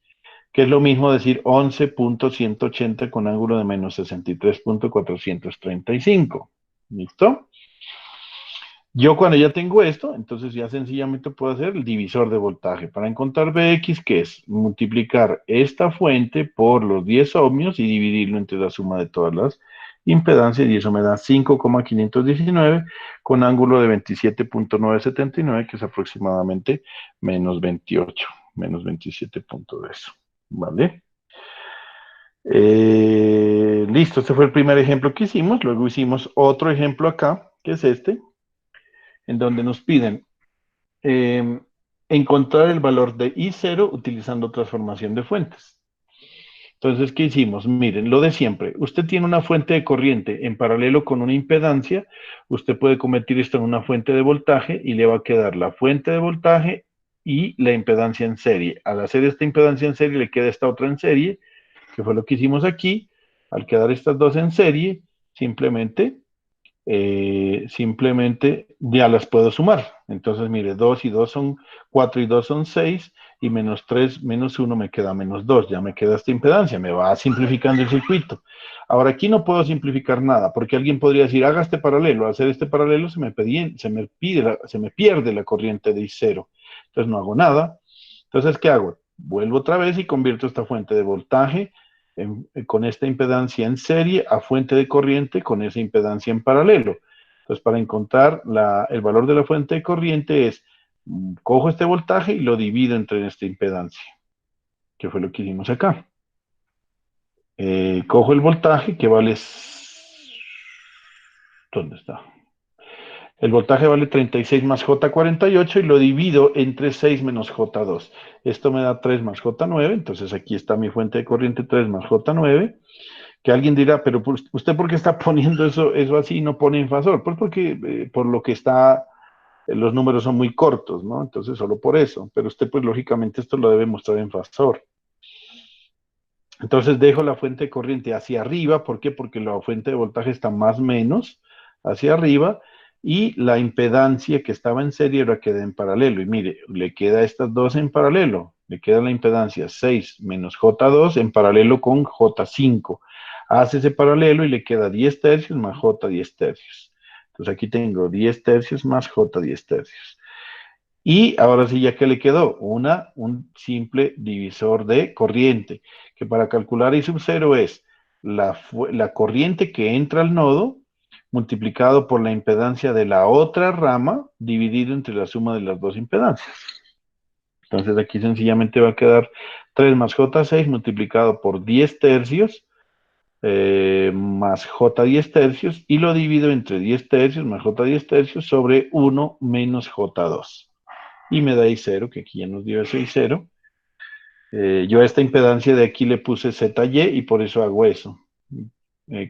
que es lo mismo decir 11.180 con ángulo de menos 63.435. ¿Listo? Yo cuando ya tengo esto, entonces ya sencillamente puedo hacer el divisor de voltaje. Para encontrar Bx, que es multiplicar esta fuente por los 10 ohmios y dividirlo entre la suma de todas las impedancias, y eso me da 5,519 con ángulo de 27.979, que es aproximadamente menos 28, menos 27 puntos de eso. ¿Vale? Listo, este fue el primer ejemplo que hicimos. Luego hicimos otro ejemplo acá, que es este, en donde nos piden encontrar el valor de I0 utilizando transformación de fuentes. Entonces, ¿qué hicimos? Miren, lo de siempre. Usted tiene una fuente de corriente en paralelo con una impedancia. Usted puede convertir esto en una fuente de voltaje y le va a quedar la fuente de voltaje y la impedancia en serie. Al hacer esta impedancia en serie, le queda esta otra en serie, que fue lo que hicimos aquí. Al quedar estas dos en serie, simplemente ya las puedo sumar. Entonces, mire, 2 y 2 son 4 y 2 son 6, y menos 3 menos 1 me queda menos 2. Ya me queda esta impedancia, me va simplificando el circuito. Ahora, aquí no puedo simplificar nada, porque alguien podría decir, haga este paralelo. Al hacer este paralelo se me pierde la corriente de I0. Entonces, no hago nada. Entonces, ¿qué hago? Vuelvo otra vez y convierto esta fuente de voltaje con esta impedancia en serie a fuente de corriente con esa impedancia en paralelo. Entonces, para encontrar el valor de la fuente de corriente es, cojo este voltaje y lo divido entre esta impedancia, que fue lo que hicimos acá. Cojo el voltaje que vale... ¿Dónde está? El voltaje vale 36 más J48 y lo divido entre 6 menos J2. Esto me da 3 más J9, entonces aquí está mi fuente de corriente 3 más J9, que alguien dirá, pero ¿usted por qué está poniendo eso así y no pone en fasor? Pues porque por lo que está, los números son muy cortos, ¿no? Entonces solo por eso, pero usted pues lógicamente esto lo debe mostrar en fasor. Entonces dejo la fuente de corriente hacia arriba, ¿por qué? Porque la fuente de voltaje está más o menos hacia arriba y la impedancia que estaba en serie ahora queda en paralelo. Y mire, le queda estas dos en paralelo, le queda la impedancia 6 menos J2 en paralelo con J5. Hace ese paralelo y le queda 10 tercios más J 10 tercios. Entonces aquí tengo 10 tercios más J 10 tercios. Y ahora sí, ya que le quedó un simple divisor de corriente, que para calcular I sub 0 es la corriente que entra al nodo multiplicado por la impedancia de la otra rama dividido entre la suma de las dos impedancias. Entonces aquí sencillamente va a quedar 3 más J6 multiplicado por 10 tercios más J 10 tercios y lo divido entre 10 tercios más J 10 tercios sobre 1 menos J2 y me da I0, que aquí ya nos dio ese I0. Yo a esta impedancia de aquí le puse ZY y por eso hago eso.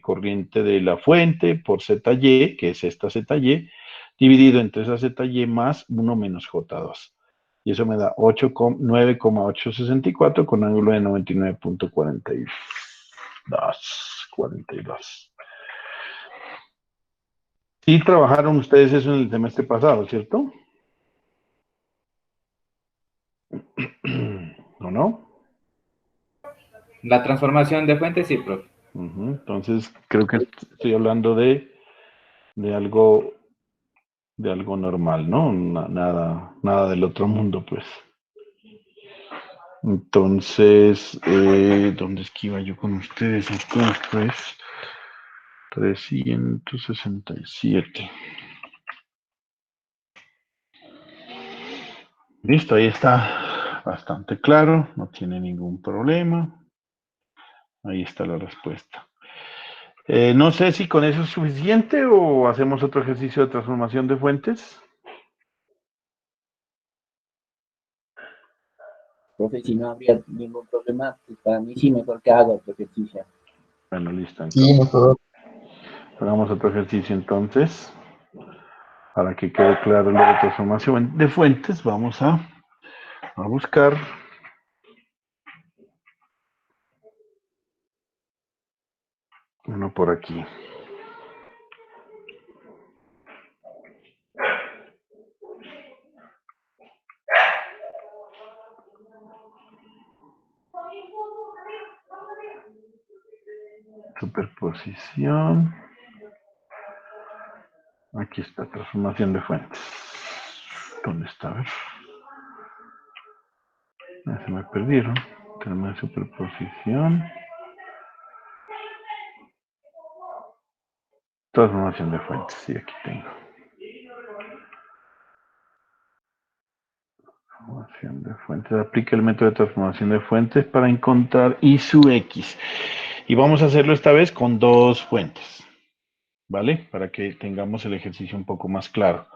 Corriente de la fuente por ZY, que es esta ZY, dividido entre esa ZY más 1 menos J2. Y eso me da 9,864 con ángulo de 99,42. Sí trabajaron ustedes eso en el semestre pasado, ¿cierto? ¿O no? La transformación de fuentes, sí, profe. Entonces, creo que estoy hablando de algo normal, ¿no? Nada del otro mundo, pues. Entonces, ¿dónde es que iba yo con ustedes? Entonces, 367. Listo, ahí está bastante claro, no tiene ningún problema. Ahí está la respuesta. No sé si con eso es suficiente o hacemos otro ejercicio de transformación de fuentes. Profe, si no habría ningún problema, pues para mí sí mejor que haga otro ejercicio. Bueno, listo. Sí, Entonces, mejor. hagamos otro ejercicio entonces. Para que quede claro lo de transformación de fuentes, vamos a buscar uno por aquí. Superposición. Aquí está, transformación de fuentes. ¿Dónde está? A ver. Se me perdieron. Tenemos superposición. Transformación de fuentes. Sí, aquí tengo. Transformación de fuentes. Aplica el método de transformación de fuentes para encontrar I sub X. Y vamos a hacerlo esta vez con dos fuentes. ¿Vale? Para que tengamos el ejercicio un poco más claro.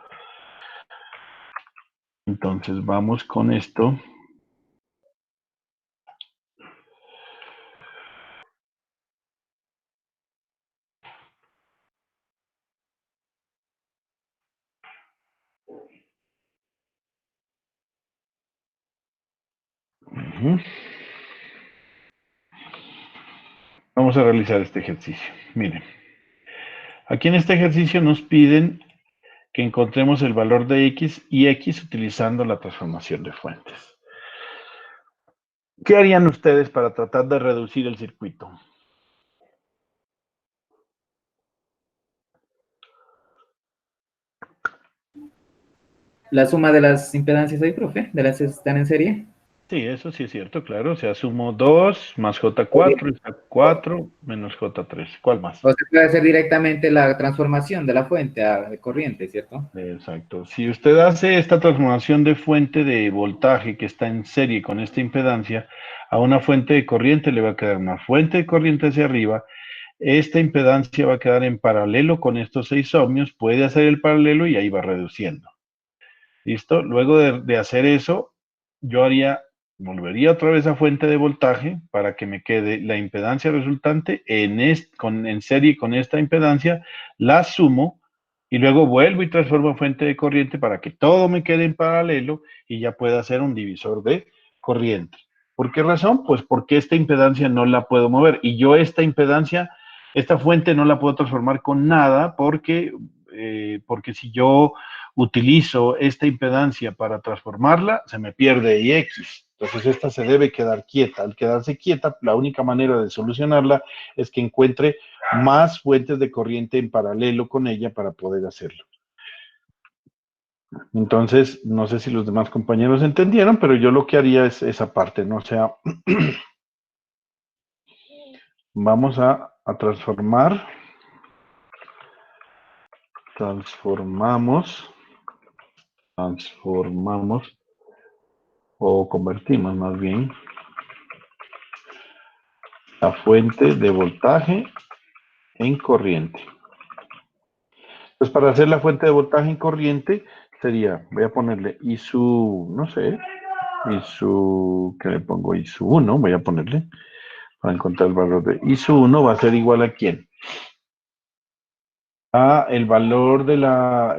Entonces vamos con esto. Vamos a realizar este ejercicio. Miren, aquí en este ejercicio nos piden que encontremos el valor de X y X utilizando la transformación de fuentes. ¿Qué harían ustedes para tratar de reducir el circuito? La suma de las impedancias ahí, profe, de las que están en serie. Sí, eso sí es cierto, claro. O sea, sumo 2 más J4, está 4 menos J3. ¿Cuál más? O se puede hacer directamente la transformación de la fuente a de corriente, ¿cierto? Exacto. Si usted hace esta transformación de fuente de voltaje que está en serie con esta impedancia a una fuente de corriente, le va a quedar una fuente de corriente hacia arriba. Esta impedancia va a quedar en paralelo con estos 6 ohmios. Puede hacer el paralelo y ahí va reduciendo. ¿Listo? Luego de hacer eso, yo volvería otra vez a fuente de voltaje para que me quede la impedancia resultante en serie con esta impedancia, la sumo y luego vuelvo y transformo a fuente de corriente para que todo me quede en paralelo y ya pueda hacer un divisor de corriente. ¿Por qué razón? Pues porque esta impedancia no la puedo mover y yo esta fuente no la puedo transformar con nada porque si yo utilizo esta impedancia para transformarla, se me pierde IX. Entonces esta se debe quedar quieta. Al quedarse quieta, la única manera de solucionarla es que encuentre más fuentes de corriente en paralelo con ella para poder hacerlo. Entonces, no sé si los demás compañeros entendieron, pero yo lo que haría es esa parte, ¿no? O sea, vamos a transformamos o convertimos más bien la fuente de voltaje en corriente. Pues para hacer la fuente de voltaje en corriente sería, voy a ponerle ISU, no sé, ISU, ¿qué le pongo? ISU 1, voy a ponerle, para encontrar el valor de ISU 1 va a ser igual a ¿quién? El valor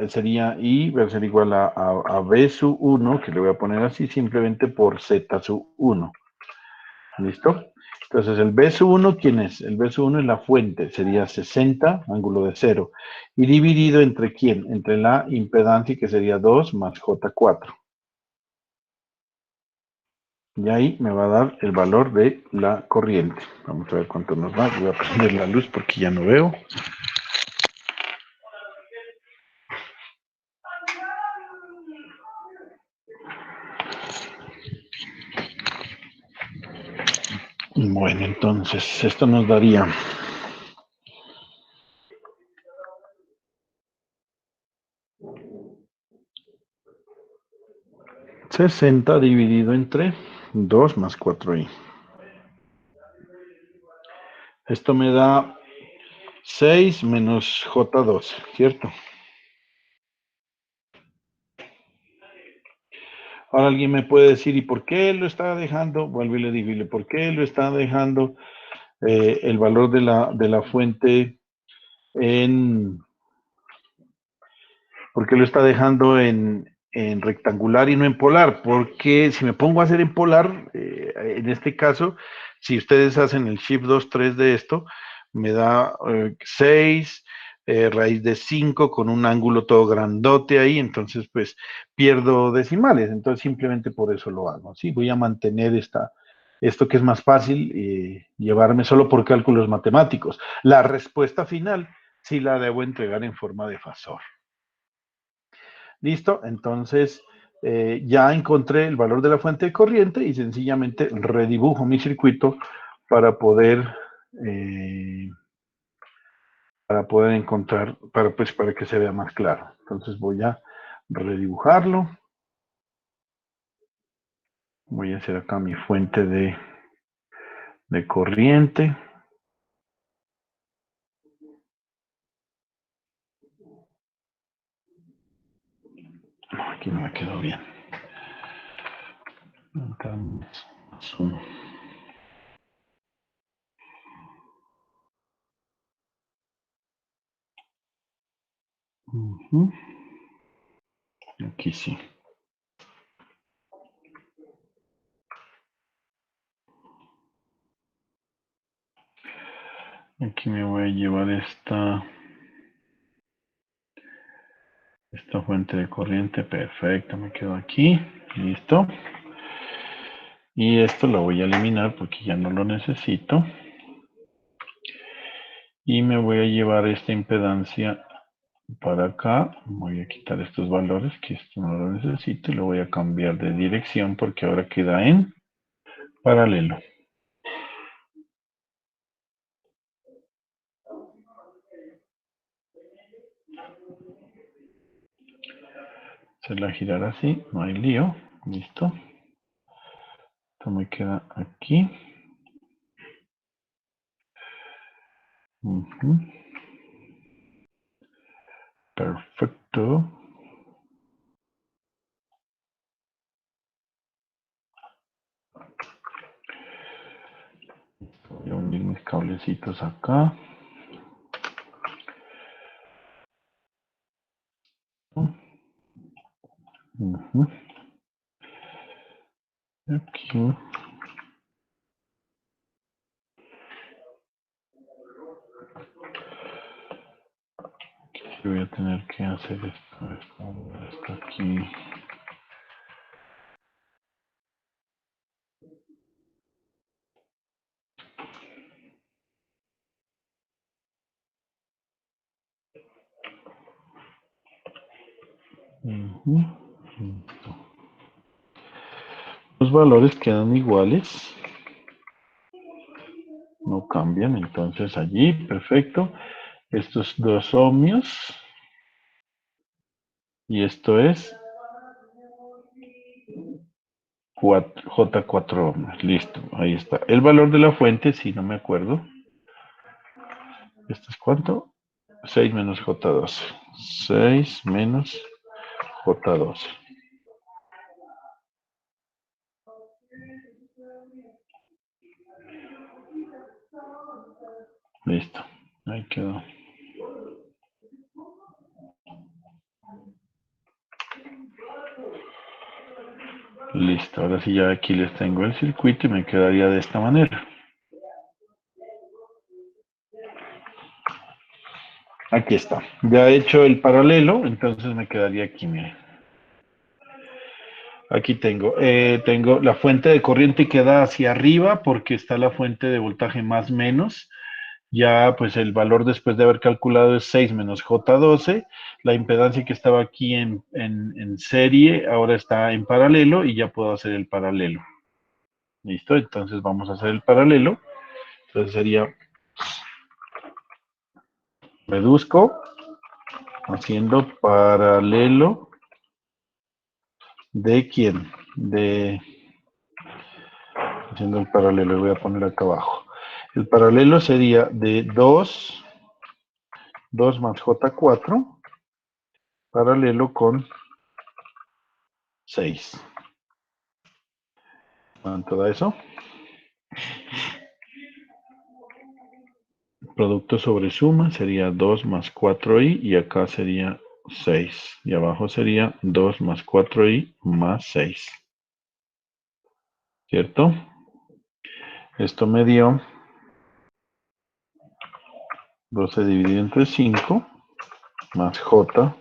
sería I, va a ser igual a B sub 1, que le voy a poner así simplemente por Z sub 1. ¿Listo? Entonces, el B sub 1, ¿quién es? El B sub 1 es la fuente, sería 60, ángulo de 0. Y dividido entre ¿quién? Entre la impedancia, que sería 2 más J4. Y ahí me va a dar el valor de la corriente. Vamos a ver cuánto nos da. Voy a prender la luz porque ya no veo. Bueno, entonces, esto nos daría 60 dividido entre 2 más 4i. Esto me da 6 menos J12, ¿cierto? Ahora alguien me puede decir, ¿y por qué lo está dejando? Vuelvo y le digo, ¿por qué lo está dejando el valor de la fuente en... ¿Por qué lo está dejando en rectangular y no en polar? Porque si me pongo a hacer en polar, en este caso, si ustedes hacen el Shift 2, 3 de esto, me da 6, raíz de 5 con un ángulo todo grandote ahí, entonces pues pierdo decimales, entonces simplemente por eso lo hago, ¿sí? Voy a mantener esto que es más fácil, llevarme solo por cálculos matemáticos. La respuesta final sí la debo entregar en forma de fasor. Listo, entonces ya encontré el valor de la fuente de corriente y sencillamente redibujo mi circuito para eh, poder encontrar, para que se vea más claro. Entonces voy a redibujarlo. Voy a hacer acá mi fuente de corriente. Aquí no me quedó bien. Acá zoom. Aquí sí. Aquí me voy a llevar esta fuente de corriente. Perfecto, me quedo aquí. Listo. Y esto lo voy a eliminar porque ya no lo necesito. Y me voy a llevar esta impedancia para acá. Voy a quitar estos valores, que esto no lo necesito. Y lo voy a cambiar de dirección porque ahora queda en paralelo. Se la girar así, no hay lío. Listo. Esto me queda aquí. Perfecto. Voy a unir mis cablecitos acá. Aquí. Voy a tener que hacer esto aquí. Los valores quedan iguales. No cambian, entonces allí, perfecto. Estos dos ohmios. Y esto es J4 ohmios. Listo, ahí está. El valor de la fuente, si no me acuerdo. ¿Esto es cuánto? 6 menos J12. 6 menos J12. Listo, ahí quedó. Listo, ahora sí ya aquí les tengo el circuito y me quedaría de esta manera. Aquí está. Ya he hecho el paralelo, entonces me quedaría aquí, miren. Aquí tengo la fuente de corriente queda hacia arriba porque está la fuente de voltaje más menos. Ya pues el valor después de haber calculado es 6 menos J12. La impedancia que estaba aquí en serie ahora está en paralelo y ya puedo hacer el paralelo. ¿Listo? Entonces vamos a hacer el paralelo. Entonces sería, reduzco, haciendo paralelo de quién? Haciendo el paralelo, voy a poner acá abajo. El paralelo sería de 2 más J4, paralelo con 6. ¿Cuánto da eso? Producto sobre suma sería 2 más 4i y acá sería 6. Y abajo sería 2 más 4i más 6. ¿Cierto? Esto me dio 12 dividido entre 5 más j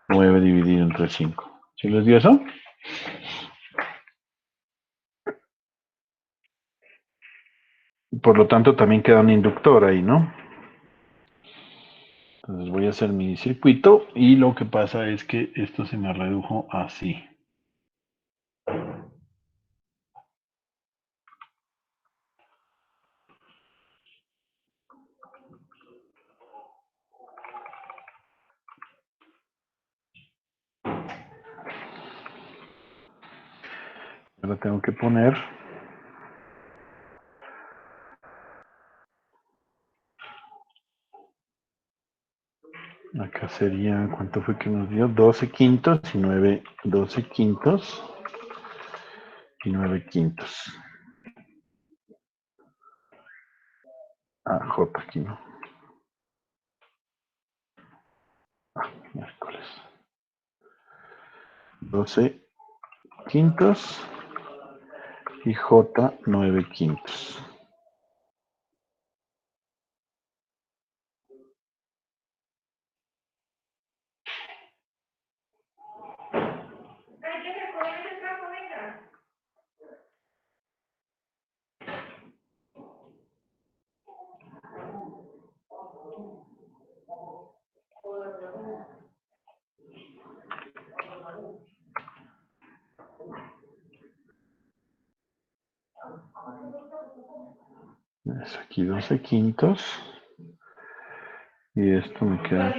9 dividido entre 5. ¿Sí les dio eso? Por lo tanto, también queda un inductor ahí, ¿no? Entonces voy a hacer mi circuito y lo que pasa es que esto se me redujo así. Ahora tengo que poner acá sería, ¿cuánto fue que nos dio? 12 quintos y 9, 12 quintos y 9 quintos. Ah, J aquí, ¿no? Ah, miércoles. 12 quintos y J 9 quintos. Es aquí 12 quintos. Y esto me queda.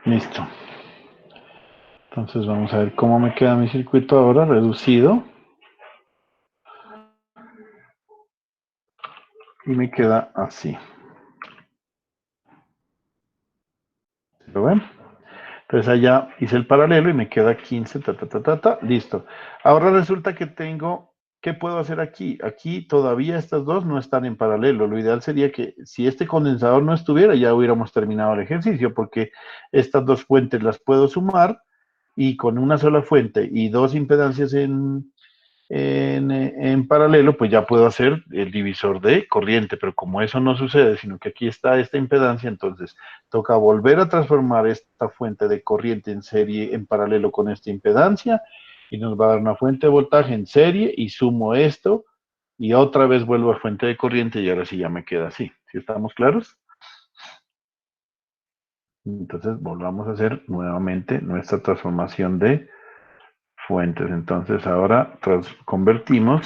Listo. Entonces vamos a ver cómo me queda mi circuito ahora reducido. Y me queda así. ¿Lo ven? Entonces allá hice el paralelo y me queda 15, listo. Ahora resulta que tengo, ¿qué puedo hacer aquí? Aquí todavía estas dos no están en paralelo. Lo ideal sería que si este condensador no estuviera, ya hubiéramos terminado el ejercicio, porque estas dos fuentes las puedo sumar y con una sola fuente y dos impedancias en paralelo, pues ya puedo hacer el divisor de corriente, pero como eso no sucede, sino que aquí está esta impedancia, entonces toca volver a transformar esta fuente de corriente en serie, en paralelo con esta impedancia, y nos va a dar una fuente de voltaje en serie, y sumo esto, y otra vez vuelvo a fuente de corriente, y ahora sí ya me queda así. ¿Sí estamos claros? Entonces volvamos a hacer nuevamente nuestra transformación de fuentes. Entonces ahora convertimos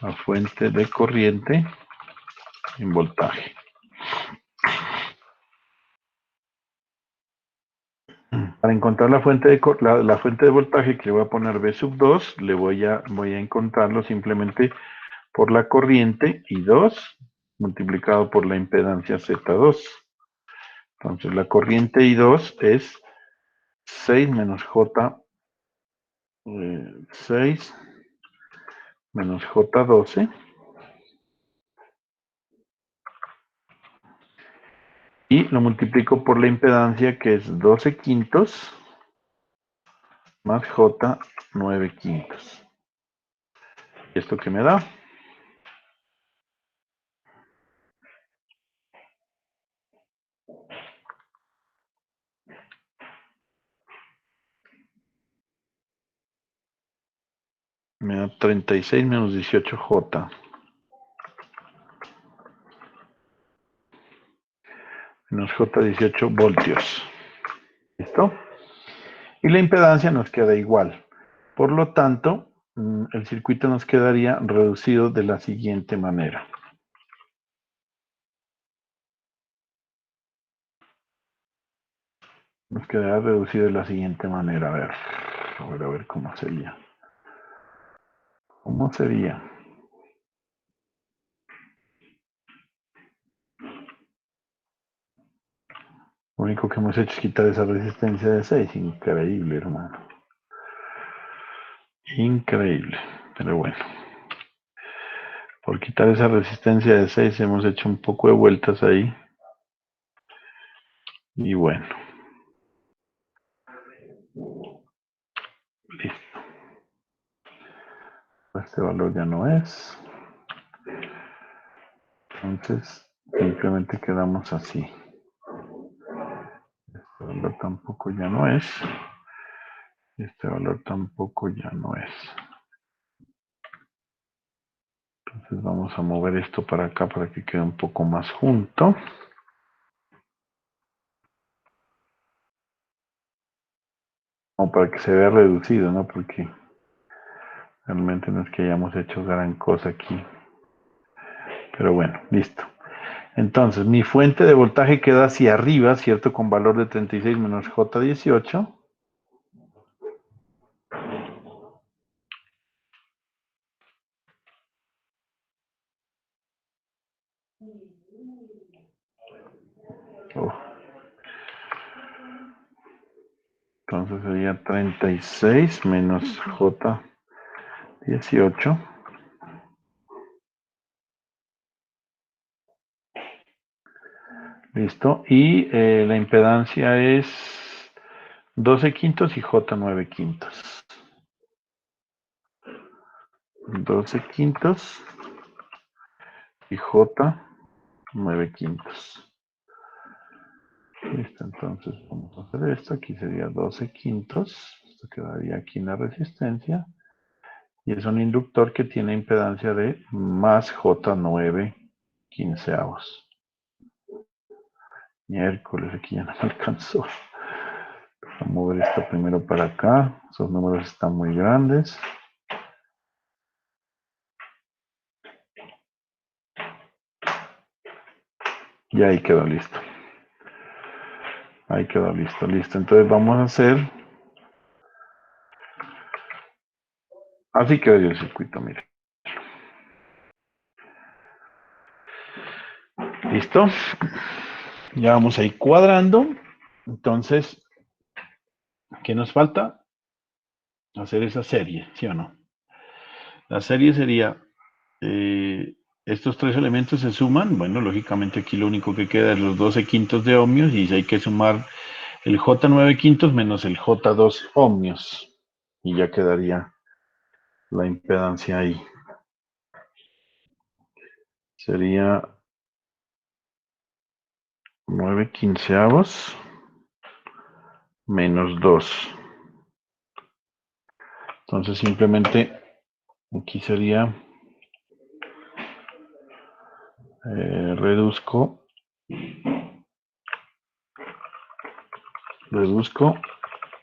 la fuente de corriente en voltaje. Para encontrar la fuente la fuente de voltaje que le voy a poner V sub 2, voy a encontrarlo simplemente por la corriente I2 multiplicado por la impedancia Z2. Entonces la corriente I2 es 6 menos J, 6 menos J12. Y lo multiplico por la impedancia que es 12 quintos más J 9 quintos. ¿Y esto qué me da? Me da 36 menos 18J. Menos J18 voltios. ¿Listo? Y la impedancia nos queda igual. Por lo tanto, el circuito nos quedaría reducido de la siguiente manera. Nos quedará reducido de la siguiente manera. A ver cómo sería. ¿Cómo sería? Lo único que hemos hecho es quitar esa resistencia de 6. Increíble, hermano. Increíble. Pero bueno. Por quitar esa resistencia de 6 hemos hecho un poco de vueltas ahí. Y bueno. Listo. Este valor ya no es. Entonces, simplemente quedamos así. Este valor tampoco ya no es. Este valor tampoco ya no es. Entonces vamos a mover esto para acá para que quede un poco más junto. O para que se vea reducido, ¿no? Porque realmente no es que hayamos hecho gran cosa aquí. Pero bueno, listo. Entonces, mi fuente de voltaje queda hacia arriba, ¿cierto? Con valor de 36 menos J18. Oh. Entonces sería 36 menos J18. Listo. Y la impedancia es 12 quintos y J 9 quintos. 12 quintos y J 9 quintos. Listo, entonces vamos a hacer esto. Aquí sería 12 quintos. Esto quedaría aquí en la resistencia. Y es un inductor que tiene impedancia de más J9 quinceavos. Miércoles, aquí ya no me alcanzó. Vamos a mover esto primero para acá. Esos números están muy grandes. Y ahí quedó listo. Ahí quedó listo, listo. Entonces vamos a hacer... Así quedaría el circuito, mire. ¿Listo? Ya vamos a ir cuadrando. Entonces, ¿qué nos falta? Hacer esa serie, ¿sí o no? La serie sería, estos tres elementos se suman, bueno, lógicamente aquí lo único que queda es los 12 quintos de ohmios y hay que sumar el J9 quintos menos el J2 ohmios y ya quedaría la impedancia ahí. Sería 9 quinceavos menos 2. Entonces simplemente aquí sería, reduzco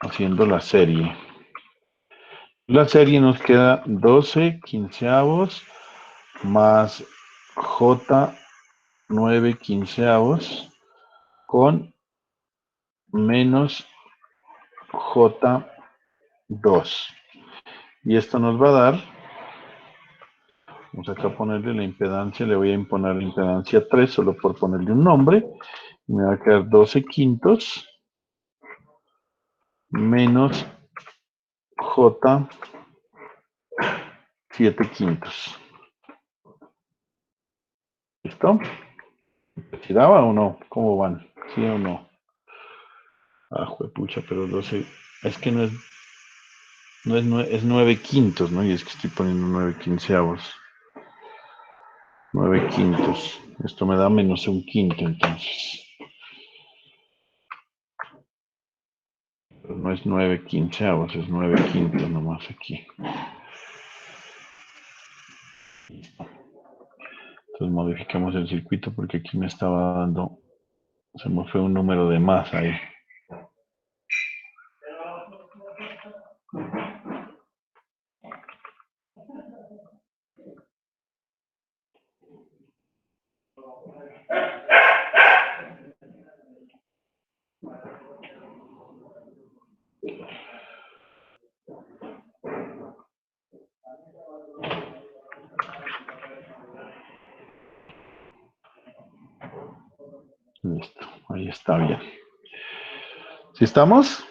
haciendo la serie. La serie nos queda 12 quinceavos más J9 quinceavos con menos J2. Y esto nos va a dar, vamos acá a ponerle la impedancia, le voy a imponer la impedancia 3 solo por ponerle un nombre. Y me va a quedar 12 quintos menos J7 quintos. ¿Listo? ¿Si daba o no? ¿Cómo van? ¿Sí o no? Ah, juepucha, pero 12. Es que no es, es 9 quintos, ¿no? Y es que estoy poniendo 9 quinceavos. 9 quintos. Esto me da menos un quinto, entonces. Pero no es 9 quinceavos, es 9 quintos nomás aquí. Entonces modificamos el circuito porque aquí me estaba dando, se me fue un número de más ahí. Listo, ahí está bien. ¿Sí estamos?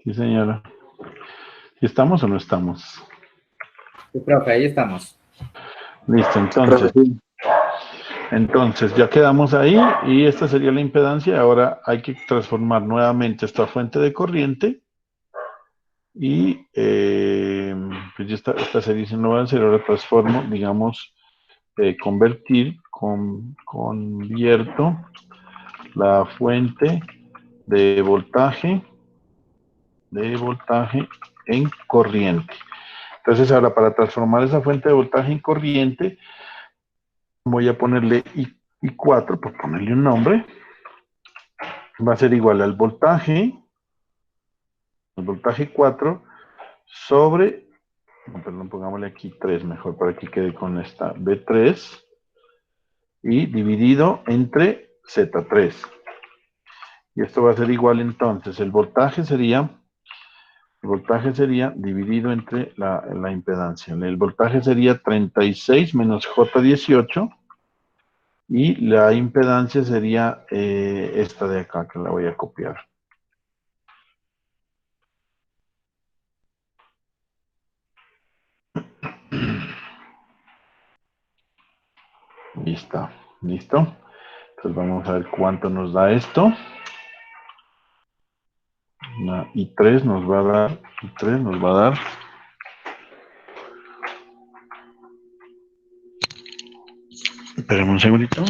Sí, señora. ¿Sí estamos o no estamos? Sí, profe, ahí estamos. Listo, Profe, entonces. sí. Entonces ya quedamos ahí y esta sería la impedancia. Ahora hay que transformar nuevamente esta fuente de corriente y pues ya esta serie se no va a hacer. Ahora transformo, digamos, convierto la fuente de voltaje en corriente. Entonces ahora para transformar esa fuente de voltaje en corriente voy a ponerle I4, por ponerle un nombre. Va a ser igual al voltaje, el voltaje 4 sobre, no, perdón, pongámosle aquí 3 mejor para que quede con esta B3 y dividido entre Z3. Y esto va a ser igual entonces, el voltaje sería dividido entre la impedancia. El voltaje sería 36 menos J18 y la impedancia sería esta de acá que la voy a copiar. Listo, listo. Entonces vamos a ver cuánto nos da esto. I3 nos va a dar, espérame un segundito.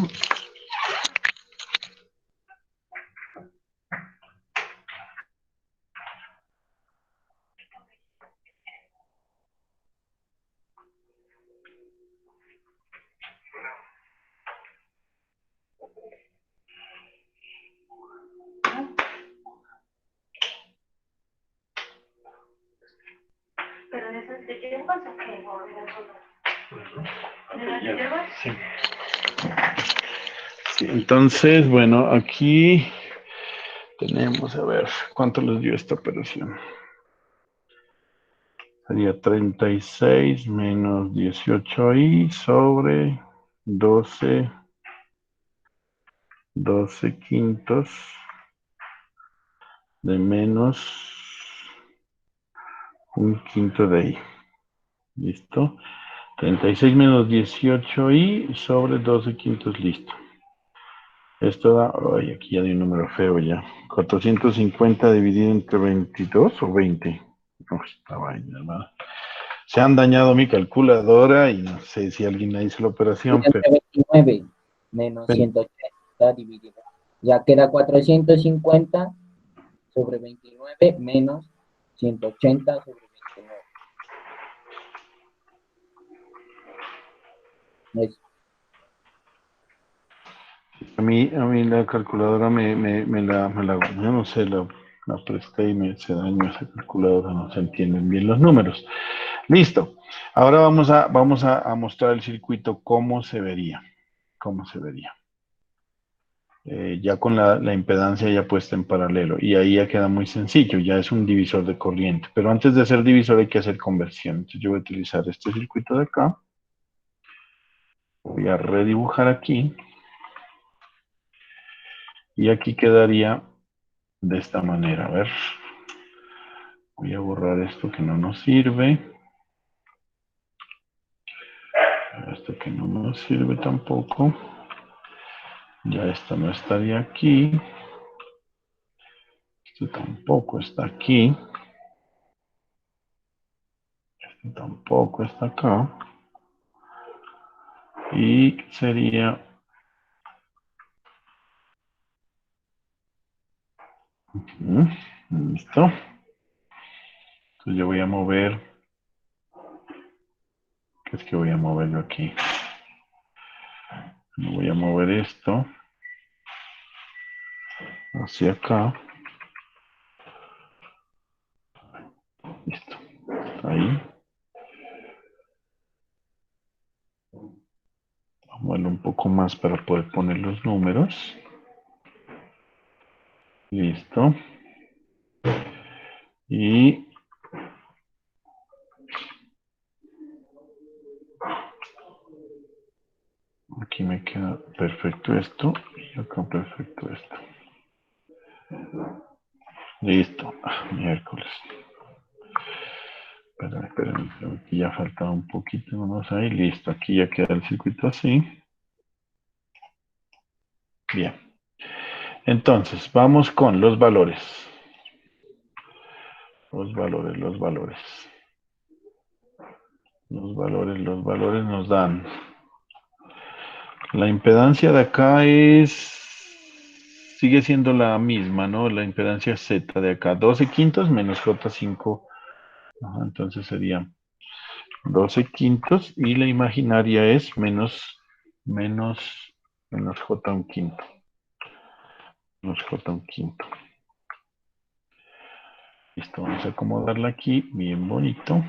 ¿Pero en esas de hierbas o qué? ¿En las hierbas? Sí. Sí, entonces, bueno, aquí tenemos, a ver, ¿cuánto les dio esta operación? Sería 36 menos 18i sobre 12 quintos de menos un quinto de i. ¿Listo? 36 menos 18i sobre 12 quintos, listo. Esto da, ay, aquí ya hay un número feo ya. 450 dividido entre 22 o 20. No, esta vaina, hermano. Se han dañado mi calculadora y no sé si alguien la hizo la operación, pero... Entre 29 menos 180 dividido. Ya queda 450 sobre 29 menos 180 sobre 29. Eso. A mí la calculadora yo no sé, la presté y se dañó esa calculadora, no se entienden bien los números. Listo. Ahora vamos a mostrar el circuito, cómo se vería. Cómo se vería. Ya con la impedancia ya puesta en paralelo. Y ahí ya queda muy sencillo, ya es un divisor de corriente. Pero antes de hacer divisor hay que hacer conversión. Entonces yo voy a utilizar este circuito de acá. Voy a redibujar aquí. Y aquí quedaría de esta manera. A ver. Voy a borrar esto que no nos sirve. Esto que no nos sirve tampoco. Ya esto no estaría aquí. Esto tampoco está aquí. Esto tampoco está acá. Y sería... Listo. Entonces yo voy a mover... ¿Qué es que voy a mover yo aquí? Voy a mover esto hacia acá. Listo. Ahí. Vamos a moverlo un poco más para poder poner los números. Listo. Y aquí me queda perfecto esto y acá perfecto esto. Listo. Miércoles. Espérame, aquí ya faltaba un poquito, vamos ahí, listo. Aquí ya queda el circuito así. Bien. Entonces, vamos con los valores. Los valores. Los valores nos dan. La impedancia de acá sigue siendo la misma, ¿no? La impedancia Z de acá, 12 quintos menos J5. Ajá, entonces sería 12 quintos y la imaginaria es menos J un quinto. Menos J un quinto. Listo, vamos a acomodarla aquí, bien bonito.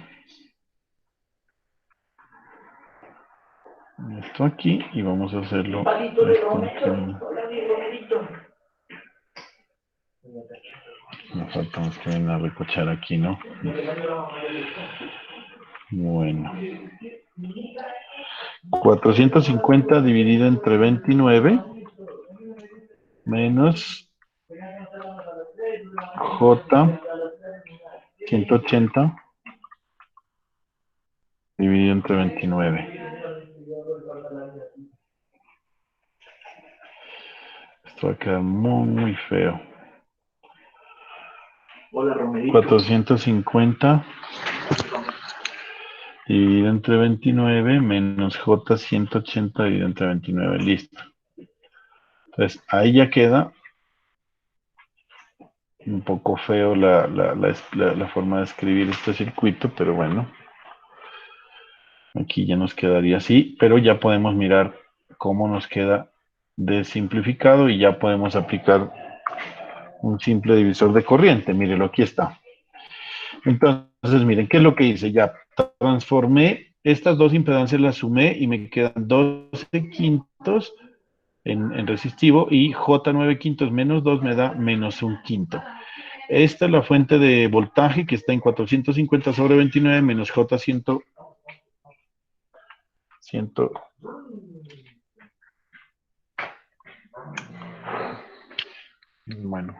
Esto aquí y vamos a hacerlo. Me falta más que venir a recochar aquí, ¿no? Bueno. 450 dividido entre 29 menos J 180 dividido entre 29. Esto va a quedar muy feo. 450 dividido entre 29 menos J 180 dividido entre 29. Listo. Entonces, ahí ya queda un poco feo la forma de escribir este circuito, pero bueno. Aquí ya nos quedaría así, pero ya podemos mirar cómo nos queda desimplificado y ya podemos aplicar un simple divisor de corriente. Mírelo, aquí está. Entonces, miren, ¿qué es lo que hice? Ya transformé estas dos impedancias, las sumé y me quedan 12 quintos en resistivo y J9 quintos menos 2 me da menos un quinto. Esta es la fuente de voltaje que está en 450 sobre 29 menos J 100. Bueno,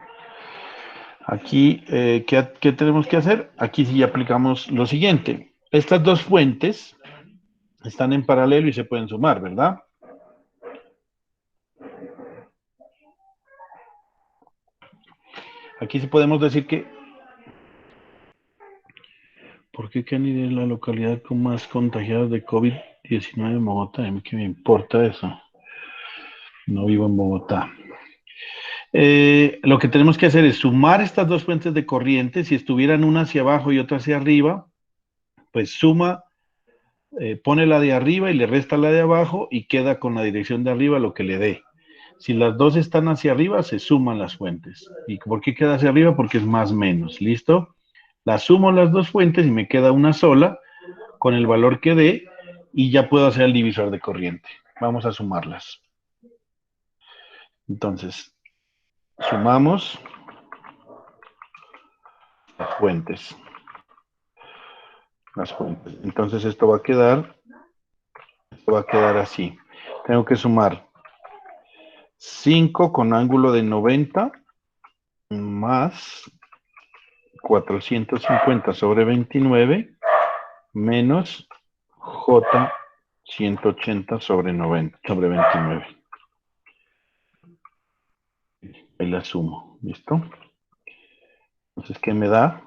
aquí, ¿qué tenemos que hacer? Aquí sí aplicamos lo siguiente. Estas dos fuentes están en paralelo y se pueden sumar, ¿verdad? Aquí sí podemos decir que, ¿por qué Cani es la localidad con más contagiados de COVID-19 en Bogotá? A mí qué me importa eso. No vivo en Bogotá. Lo que tenemos que hacer es sumar estas dos fuentes de corriente. Si estuvieran una hacia abajo y otra hacia arriba, pues suma, pone la de arriba y le resta la de abajo y queda con la dirección de arriba lo que le dé. Si las dos están hacia arriba, se suman las fuentes. ¿Y por qué queda hacia arriba? Porque es más menos. ¿Listo? Las sumo las dos fuentes y me queda una sola con el valor que dé y ya puedo hacer el divisor de corriente. Vamos a sumarlas. Entonces, sumamos las fuentes. Entonces esto va a quedar así. Tengo que sumar 5 con ángulo de 90 más 450 sobre 29 menos J 180 sobre 90 sobre 29. Ahí la sumo. ¿Listo? Entonces, ¿qué me da?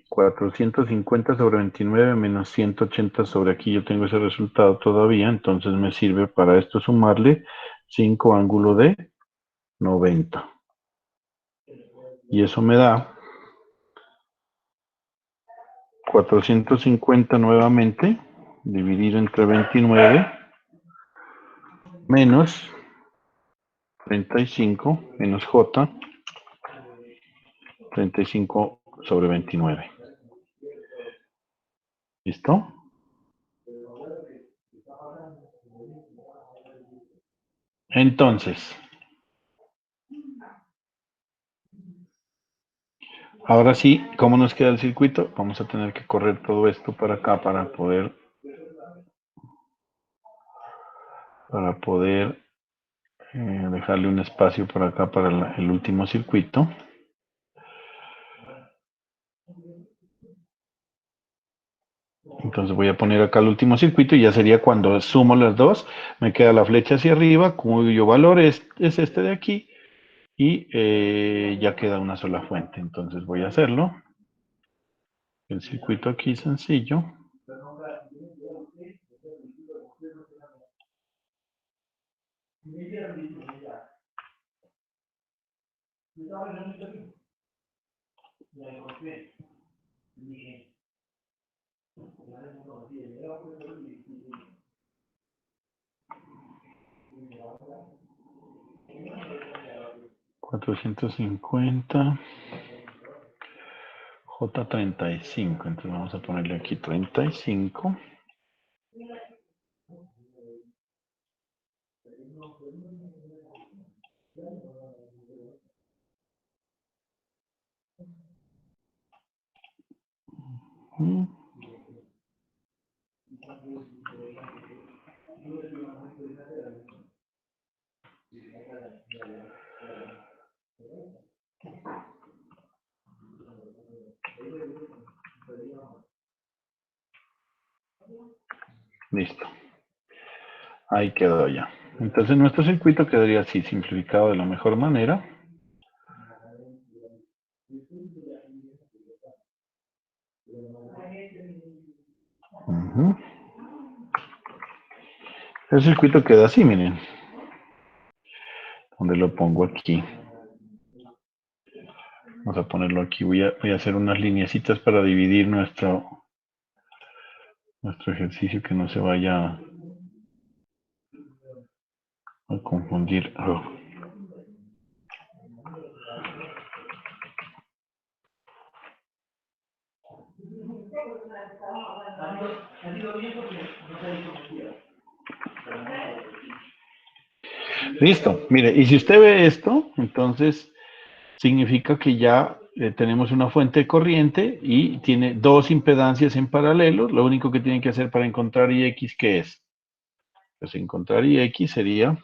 450 sobre 29 menos 180 sobre aquí. Yo tengo ese resultado todavía. Entonces me sirve para esto sumarle 5 ángulo de 90. Y eso me da 450 nuevamente, dividido entre 29, menos 35, menos J, 35 sobre 29. ¿Listo? Entonces, ahora sí, ¿cómo nos queda el circuito? Vamos a tener que correr todo esto para acá para poder dejarle un espacio por acá para el último circuito. Entonces voy a poner acá el último circuito y ya sería cuando sumo las dos, me queda la flecha hacia arriba, cuyo valor es este de aquí y ya queda una sola fuente. Entonces voy a hacerlo. El circuito aquí sencillo. $450 J35. Entonces vamos a ponerle aquí 35. Listo. Ahí quedó ya. Entonces nuestro circuito quedaría así, simplificado de la mejor manera. El circuito queda así, miren. Donde lo pongo aquí. Vamos a ponerlo aquí. Voy a hacer unas lineecitas para dividir nuestro ejercicio, que no se vaya a confundir. Listo, mire, y si usted ve esto, entonces significa que ya tenemos una fuente de corriente y tiene dos impedancias en paralelo. Lo único que tienen que hacer para encontrar IX, ¿qué es? Pues encontrar IX sería,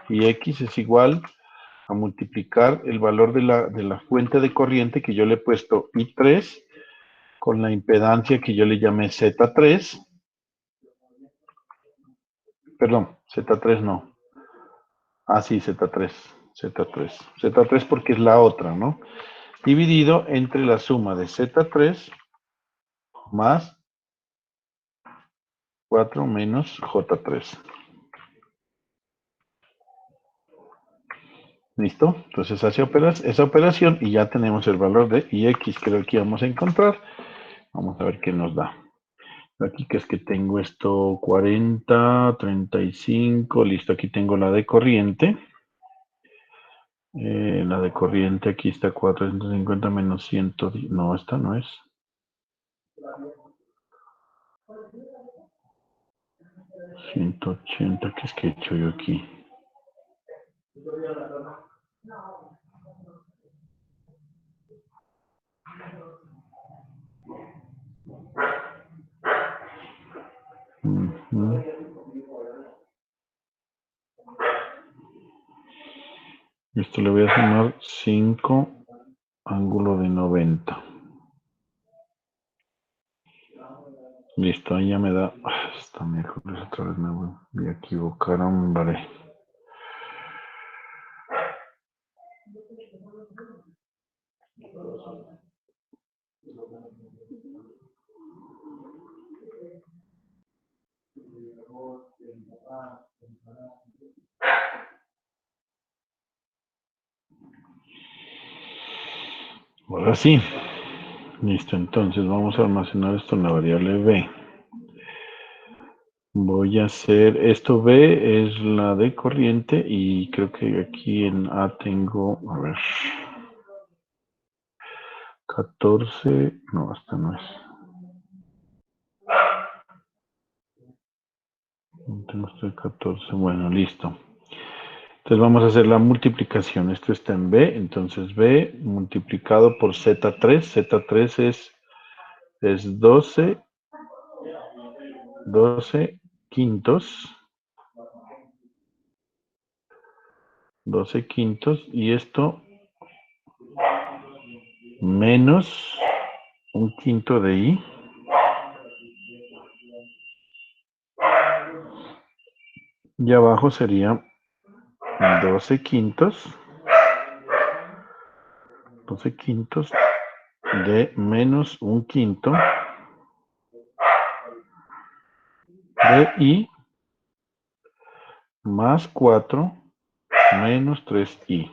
IX es igual a multiplicar el valor de la fuente de corriente que yo le he puesto I3 con la impedancia que yo le llamé Z3. Perdón, Z3 no. Ah, sí, Z3. Z3. Z3 porque es la otra, ¿no? Dividido entre la suma de Z3 más 4 menos J3. ¿Listo? Entonces hace esa operación y ya tenemos el valor de IX que es el que vamos a encontrar. Vamos a ver qué nos da. Aquí que es que tengo esto 40, 35, listo, aquí tengo la de corriente. La de corriente aquí está 450 menos 110, no, esta no es. 180, ¿qué es que he hecho yo aquí? Esto le voy a sumar 5 ángulo de 90. Listo, ahí ya me da. Está miércoles otra vez me voy a equivocar, hombre. Ahora sí. Listo, entonces vamos a almacenar esto en la variable B. Voy a hacer, esto B es la de corriente y creo que aquí en A tengo, a ver, 14, no, esta no es. Tengo esto de 14, bueno, listo. Entonces vamos a hacer la multiplicación, esto está en B, entonces B multiplicado por Z3, Z3 es 12 quintos. 12 quintos y esto menos un quinto de I. Y abajo sería 12 quintos. 12 quintos de menos un quinto de I más 4 menos 3I.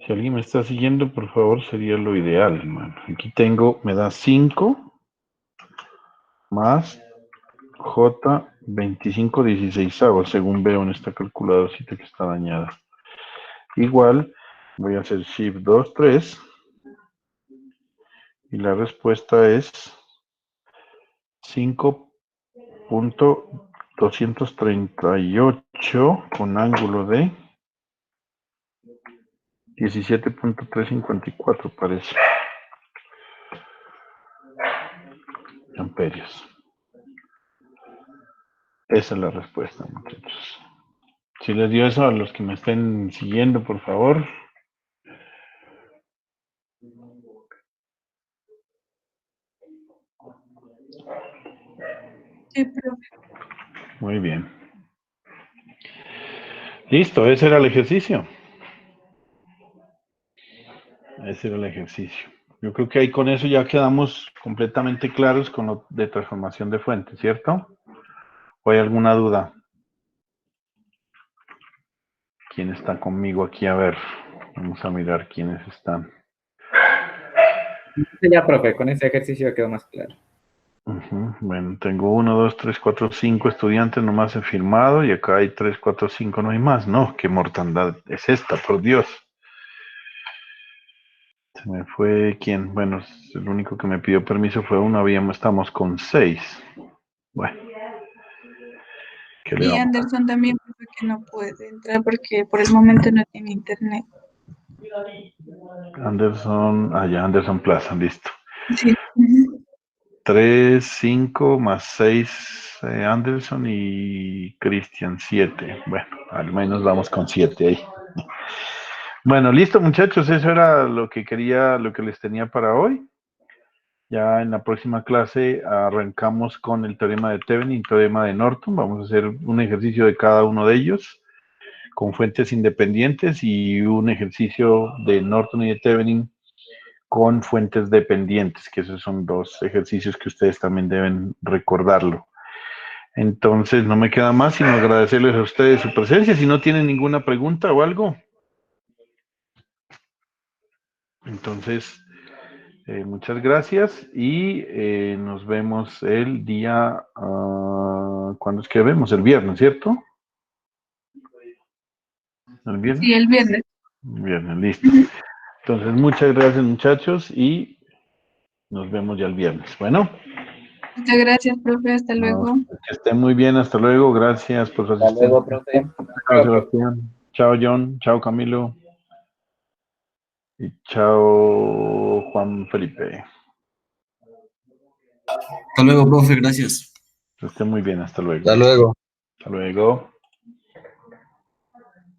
Si alguien me está siguiendo, por favor, sería lo ideal, hermano. Aquí tengo, me da 5 más J 25 16avos, según veo en esta calculadorcita que está dañada. Igual, voy a hacer Shift 2, 3. Y la respuesta es 5.238 con ángulo de 17.354 parece. Amperios. Esa es la respuesta, muchachos. Si les dio eso a los que me estén siguiendo, por favor. Sí, profe. Muy bien. Listo, ese era el ejercicio. Ese era el ejercicio. Yo creo que ahí con eso ya quedamos completamente claros con lo de transformación de fuente, ¿cierto? ¿O hay alguna duda? ¿Quién está conmigo aquí? A ver, vamos a mirar quiénes están. Ya, profe, con ese ejercicio quedó más claro. Bueno, tengo 1, 2, 3, 4, 5 estudiantes nomás he firmado y acá hay 3, 4, 5, no hay más. No, qué mortandad es esta, por Dios. Se me fue quién. Bueno, el único que me pidió permiso fue uno. Estamos con 6. Bueno, ¿qué le Y vamos a Anderson también puso que no puede entrar porque por el momento no tiene internet. hacer? Anderson, ya, Anderson Plaza, listo. Sí. Ujú. 3, 5 más 6 Anderson y Christian 7. Bueno, al menos vamos con 7 ahí. Bueno, listo muchachos, eso era lo que quería, lo que les tenía para hoy. Ya en la próxima clase arrancamos con el teorema de Thevenin y teorema de Norton. Vamos a hacer un ejercicio de cada uno de ellos con fuentes independientes y un ejercicio de Norton y de Thevenin con fuentes dependientes, que esos son dos ejercicios que ustedes también deben recordarlo. Entonces, no me queda más sino agradecerles a ustedes su presencia. Si no tienen ninguna pregunta o algo, entonces, muchas gracias y nos vemos el día, ¿cuándo es que vemos? El viernes, ¿cierto? ¿El viernes? Sí, el viernes. Viernes, listo. Ujú. Entonces, muchas gracias muchachos y nos vemos ya el viernes. Bueno, Muchas gracias, profe. Hasta luego. que estén muy bien, hasta luego, gracias por su Hasta luego, asistencia. profe. Chao Sebastián, chao John, chao Camilo y chao Juan Felipe. Hasta luego, profe, gracias. Que estén muy bien, hasta luego. Hasta luego. Hasta luego.